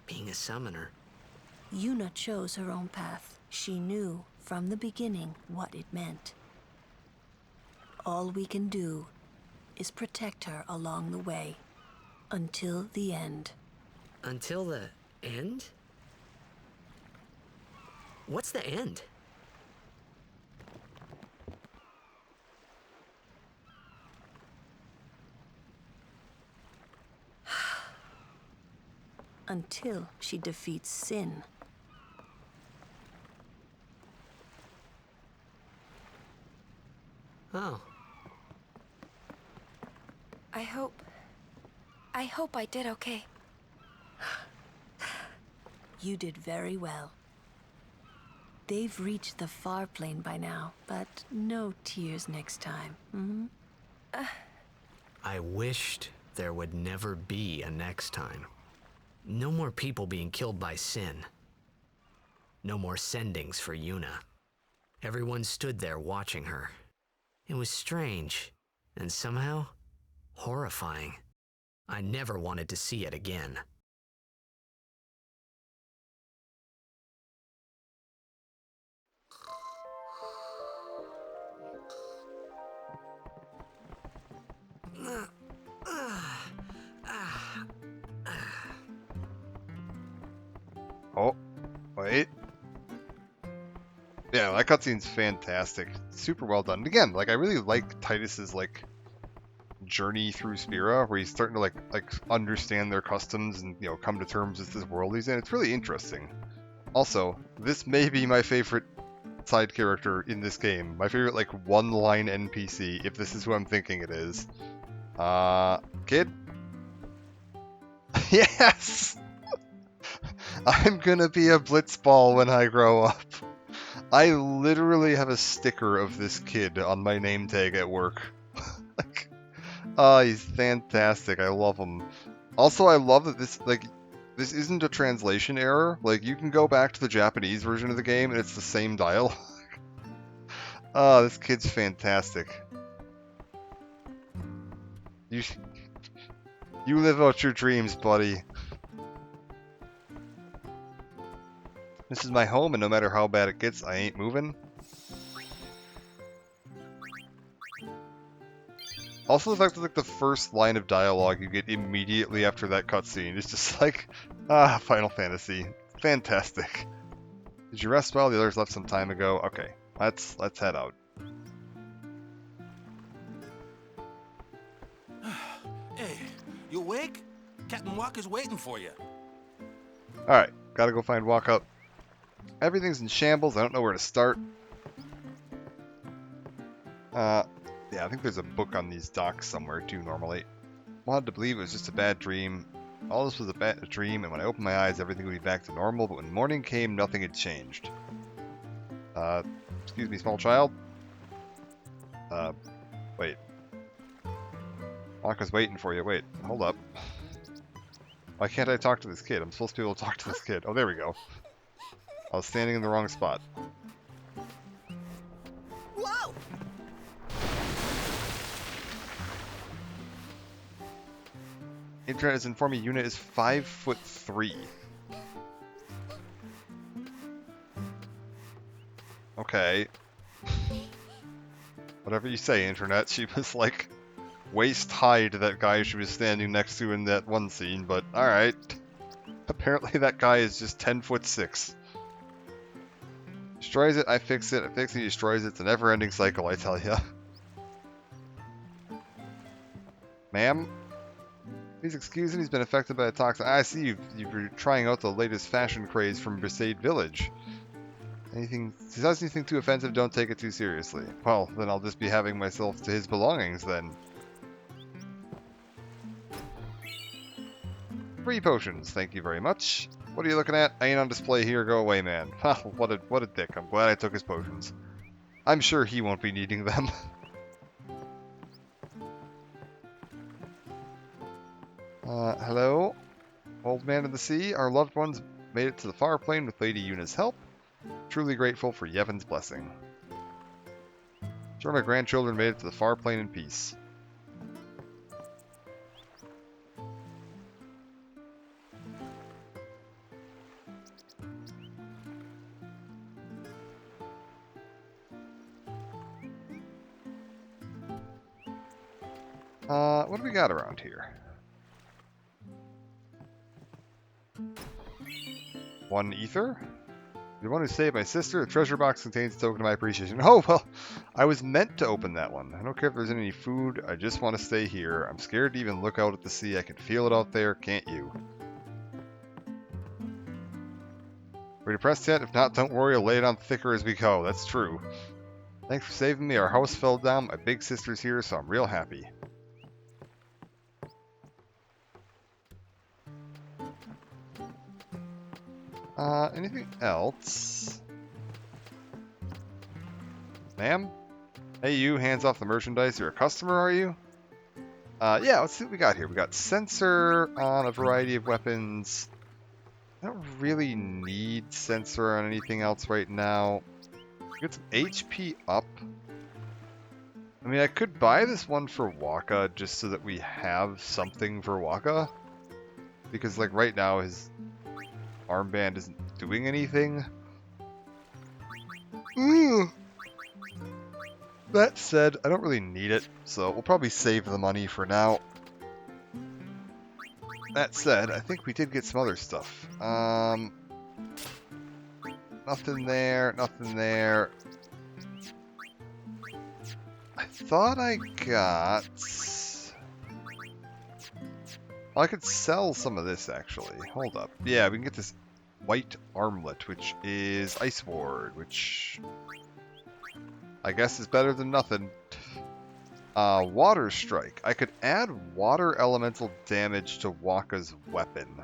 being a summoner. Yuna chose her own path. She knew from the beginning what it meant. All we can do is protect her along the way, until the end. Until the end? What's the end? Until she defeats sin. Oh. I hope I did okay. You did very well. They've reached the far plane by now, but no tears next time. Mm-hmm. I wished there would never be a next time. No more people being killed by sin. No more sendings for Yuna. Everyone stood there watching her. It was strange, and somehow horrifying. I never wanted to see it again. Oh, wait. Yeah, that cutscene's fantastic. Super well done. And again, like I really like Titus's like journey through Spira, where he's starting to like understand their customs and come to terms with this world he's in. It's really interesting. Also, this may be my favorite side character in this game. My favorite like one-line NPC, if this is who I'm thinking it is. Kid? Yes! I'm gonna be a blitzball when I grow up. I literally have a sticker of this kid on my name tag at work. Oh, he's fantastic. I love him. Also, I love that this isn't a translation error. Like, you can go back to the Japanese version of the game and it's the same dialogue. Oh, this kid's fantastic. You live out your dreams, buddy. This is my home, and no matter how bad it gets, I ain't moving. Also, the fact that like the first line of dialogue you get immediately after that cutscene is just like, Final Fantasy, fantastic. Did you rest well? The others left some time ago. Okay, let's head out. Hey, you awake? Captain Walker's waiting for you. All right, gotta go find Walk Up. Everything's in shambles. I don't know where to start. Yeah, I think there's a book on these docks somewhere too normally. Wanted to believe it was just a bad dream. All this was a bad dream, and when I opened my eyes, everything would be back to normal, but when morning came, nothing had changed. Excuse me, small child? Wait. Waka's waiting for you. Wait, hold up. Why can't I talk to this kid? I'm supposed to be able to talk to this kid. Oh, there we go. I was standing in the wrong spot. Whoa! Internet is informing me Yuna is 5'3". Okay. Whatever you say, Internet. She was like waist high to that guy she was standing next to in that one scene, but alright. Apparently that guy is just 10'6". Destroys it, I fix it, he destroys it. It's a never-ending cycle, I tell ya. Ma'am? Please excuse him, he's been affected by a toxin. I see you're trying out the latest fashion craze from Besaid Village. If he says anything too offensive, don't take it too seriously. Well, then I'll just be having myself to his belongings then. 3 potions, thank you very much. What are you looking at? I ain't on display here, go away, man. Ha, what a dick. I'm glad I took his potions. I'm sure he won't be needing them. Hello? Old man of the sea, our loved ones made it to the far plane with Lady Yuna's help. Truly grateful for Yevon's blessing. Sure, my grandchildren made it to the far plane in peace. What do we got around here? 1 ether? The one who saved my sister. The treasure box contains a token of my appreciation. Oh, well, I was meant to open that one. I don't care if there's any food. I just want to stay here. I'm scared to even look out at the sea. I can feel it out there. Can't you? Are you depressed yet? If not, don't worry. I'll lay it on thicker as we go. That's true. Thanks for saving me. Our house fell down. My big sister's here, so I'm real happy. Anything else? Ma'am? Hey you, hands off the merchandise. You're a customer, are you? Yeah, let's see what we got here. We got sensor on a variety of weapons. I don't really need sensor on anything else right now. Get some HP up. I mean, I could buy this one for Waka just so that we have something for Waka. Because, like, right now his armband isn't doing anything. Ooh. That said, I don't really need it, so we'll probably save the money for now. That said, I think we did get some other stuff. Nothing there, nothing there. I thought I got... I could sell some of this, actually. Hold up. Yeah, we can get this white armlet, which is Ice Ward, which I guess is better than nothing. Water Strike. I could add water elemental damage to Waka's weapon.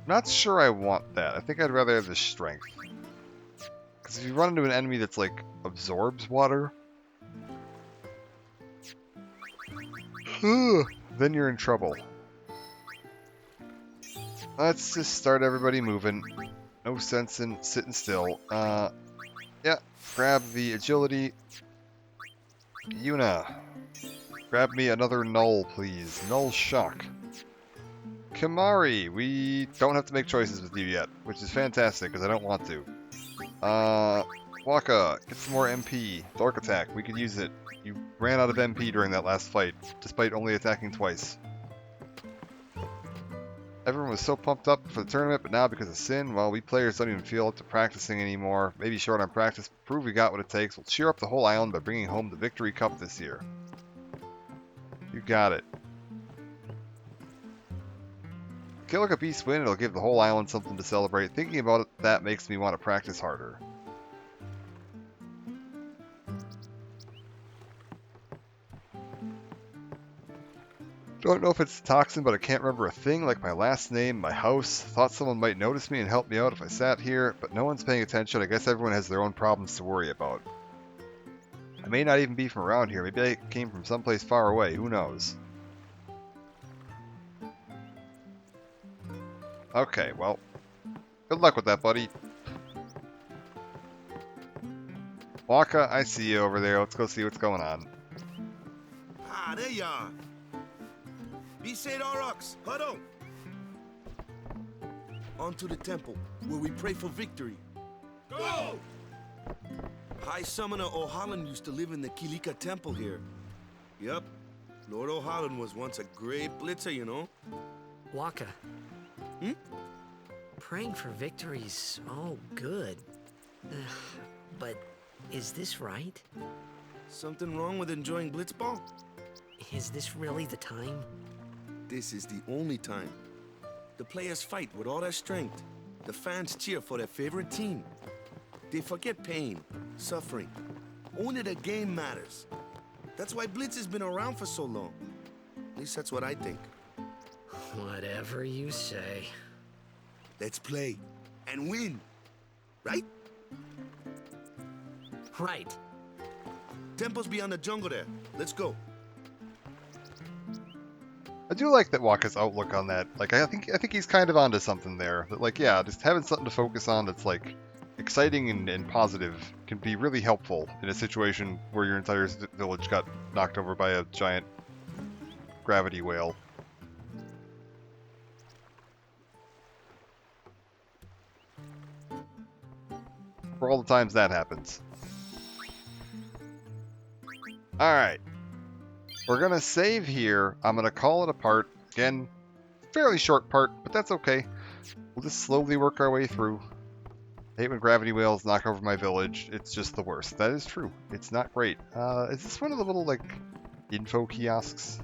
Not sure I want that. I think I'd rather have the strength. Because if you run into an enemy that's like absorbs water, then you're in trouble. Let's just start everybody moving. No sense in sitting still. Yeah, grab the agility. Yuna, grab me another null, please. Null shock. Kimahri, we don't have to make choices with you yet, which is fantastic because I don't want to. Waka, get some more MP. Dark attack, we could use it. You ran out of MP during that last fight, despite only attacking twice. Everyone was so pumped up for the tournament, but now because of Sin, well, we players don't even feel up to practicing anymore. Maybe short on practice, prove we got what it takes. We'll cheer up the whole island by bringing home the Victory Cup this year. You got it. Kill like a beast win, it'll give the whole island something to celebrate. Thinking about it, that makes me want to practice harder. Don't know if it's toxin, but I can't remember a thing like my last name, my house. Thought someone might notice me and help me out if I sat here, but no one's paying attention. I guess everyone has their own problems to worry about. I may not even be from around here. Maybe I came from someplace far away. Who knows? Okay, well, good luck with that, buddy. Waka, I see you over there. Let's go see what's going on. Ah, there you are. Besaid Aurochs, huddle! On to the temple, where we pray for victory. Go! High Summoner Ohalland used to live in the Kilika Temple here. Yep, Lord Ohalland was once a great blitzer, you know? Waka. Praying for victory's all good. But is this right? Something wrong with enjoying Blitzball? Is this really the time? This is the only time. The players fight with all their strength. The fans cheer for their favorite team. They forget pain, suffering. Only the game matters. That's why Blitz has been around for so long. At least that's what I think. Whatever you say. Let's play and win, right? Right. Temple's beyond the jungle there. Let's go. I do like that Waka's outlook on that. Like, I think he's kind of onto something there. That, like, yeah, just having something to focus on that's like exciting and positive can be really helpful in a situation where your entire village got knocked over by a giant gravity whale. For all the times that happens. Alright. We're going to save here. I'm going to call it a part. Again, fairly short part, but that's okay. We'll just slowly work our way through. I hate when gravity whales knock over my village. It's just the worst. That is true. It's not great. Is this one of the little, like, info kiosks?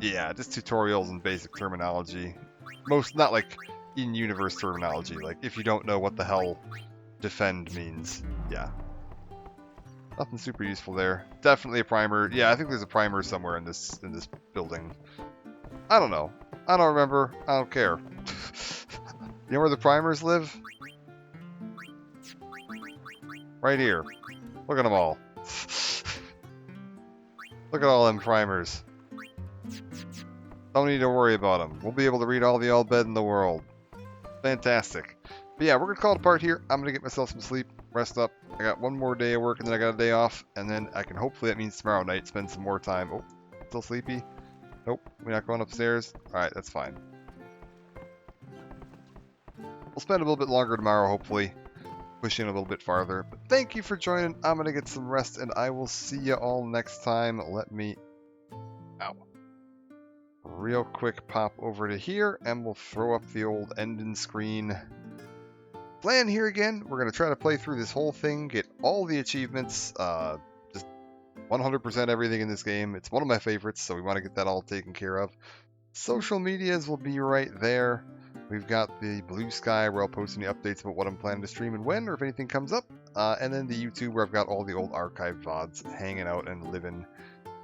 Yeah, just tutorials and basic terminology. Most, not like in-universe terminology. Like, if you don't know what the hell defend means. Yeah. Nothing super useful there. Definitely a primer. Yeah, I think there's a primer somewhere in this building. I don't know. I don't remember. I don't care. You know where the primers live? Right here. Look at them all. Look at all them primers. Don't need to worry about them. We'll be able to read all the Al Bhed in the world. Fantastic. But yeah, we're going to call it a part here. I'm going to get myself some sleep, rest up. I got one more day of work and then I got a day off. And then I can hopefully, that means tomorrow night, spend some more time. Oh, still sleepy? Nope, we're not going upstairs. Alright, that's fine. We'll spend a little bit longer tomorrow, hopefully. Push in a little bit farther. But thank you for joining. I'm going to get some rest and I will see you all next time. Let me... Ow. Real quick pop over to here and we'll throw up the old ending screen. Plan here again. We're going to try to play through this whole thing, get all the achievements, just 100% everything in this game. It's one of my favorites, so we want to get that all taken care of. Social medias will be right there. We've got the Blue Sky where I'll post any updates about what I'm planning to stream and when, or if anything comes up. And then the YouTube where I've got all the old archive VODs hanging out and living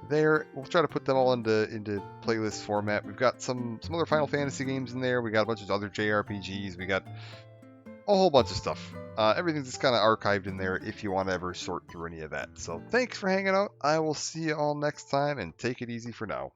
there. We'll try to put them all into playlist format. We've got some other Final Fantasy games in there. We got a bunch of other JRPGs. We got a whole bunch of stuff. Everything's just kind of archived in there if you want to ever sort through any of that. So thanks for hanging out. I will see you all next time and take it easy for now.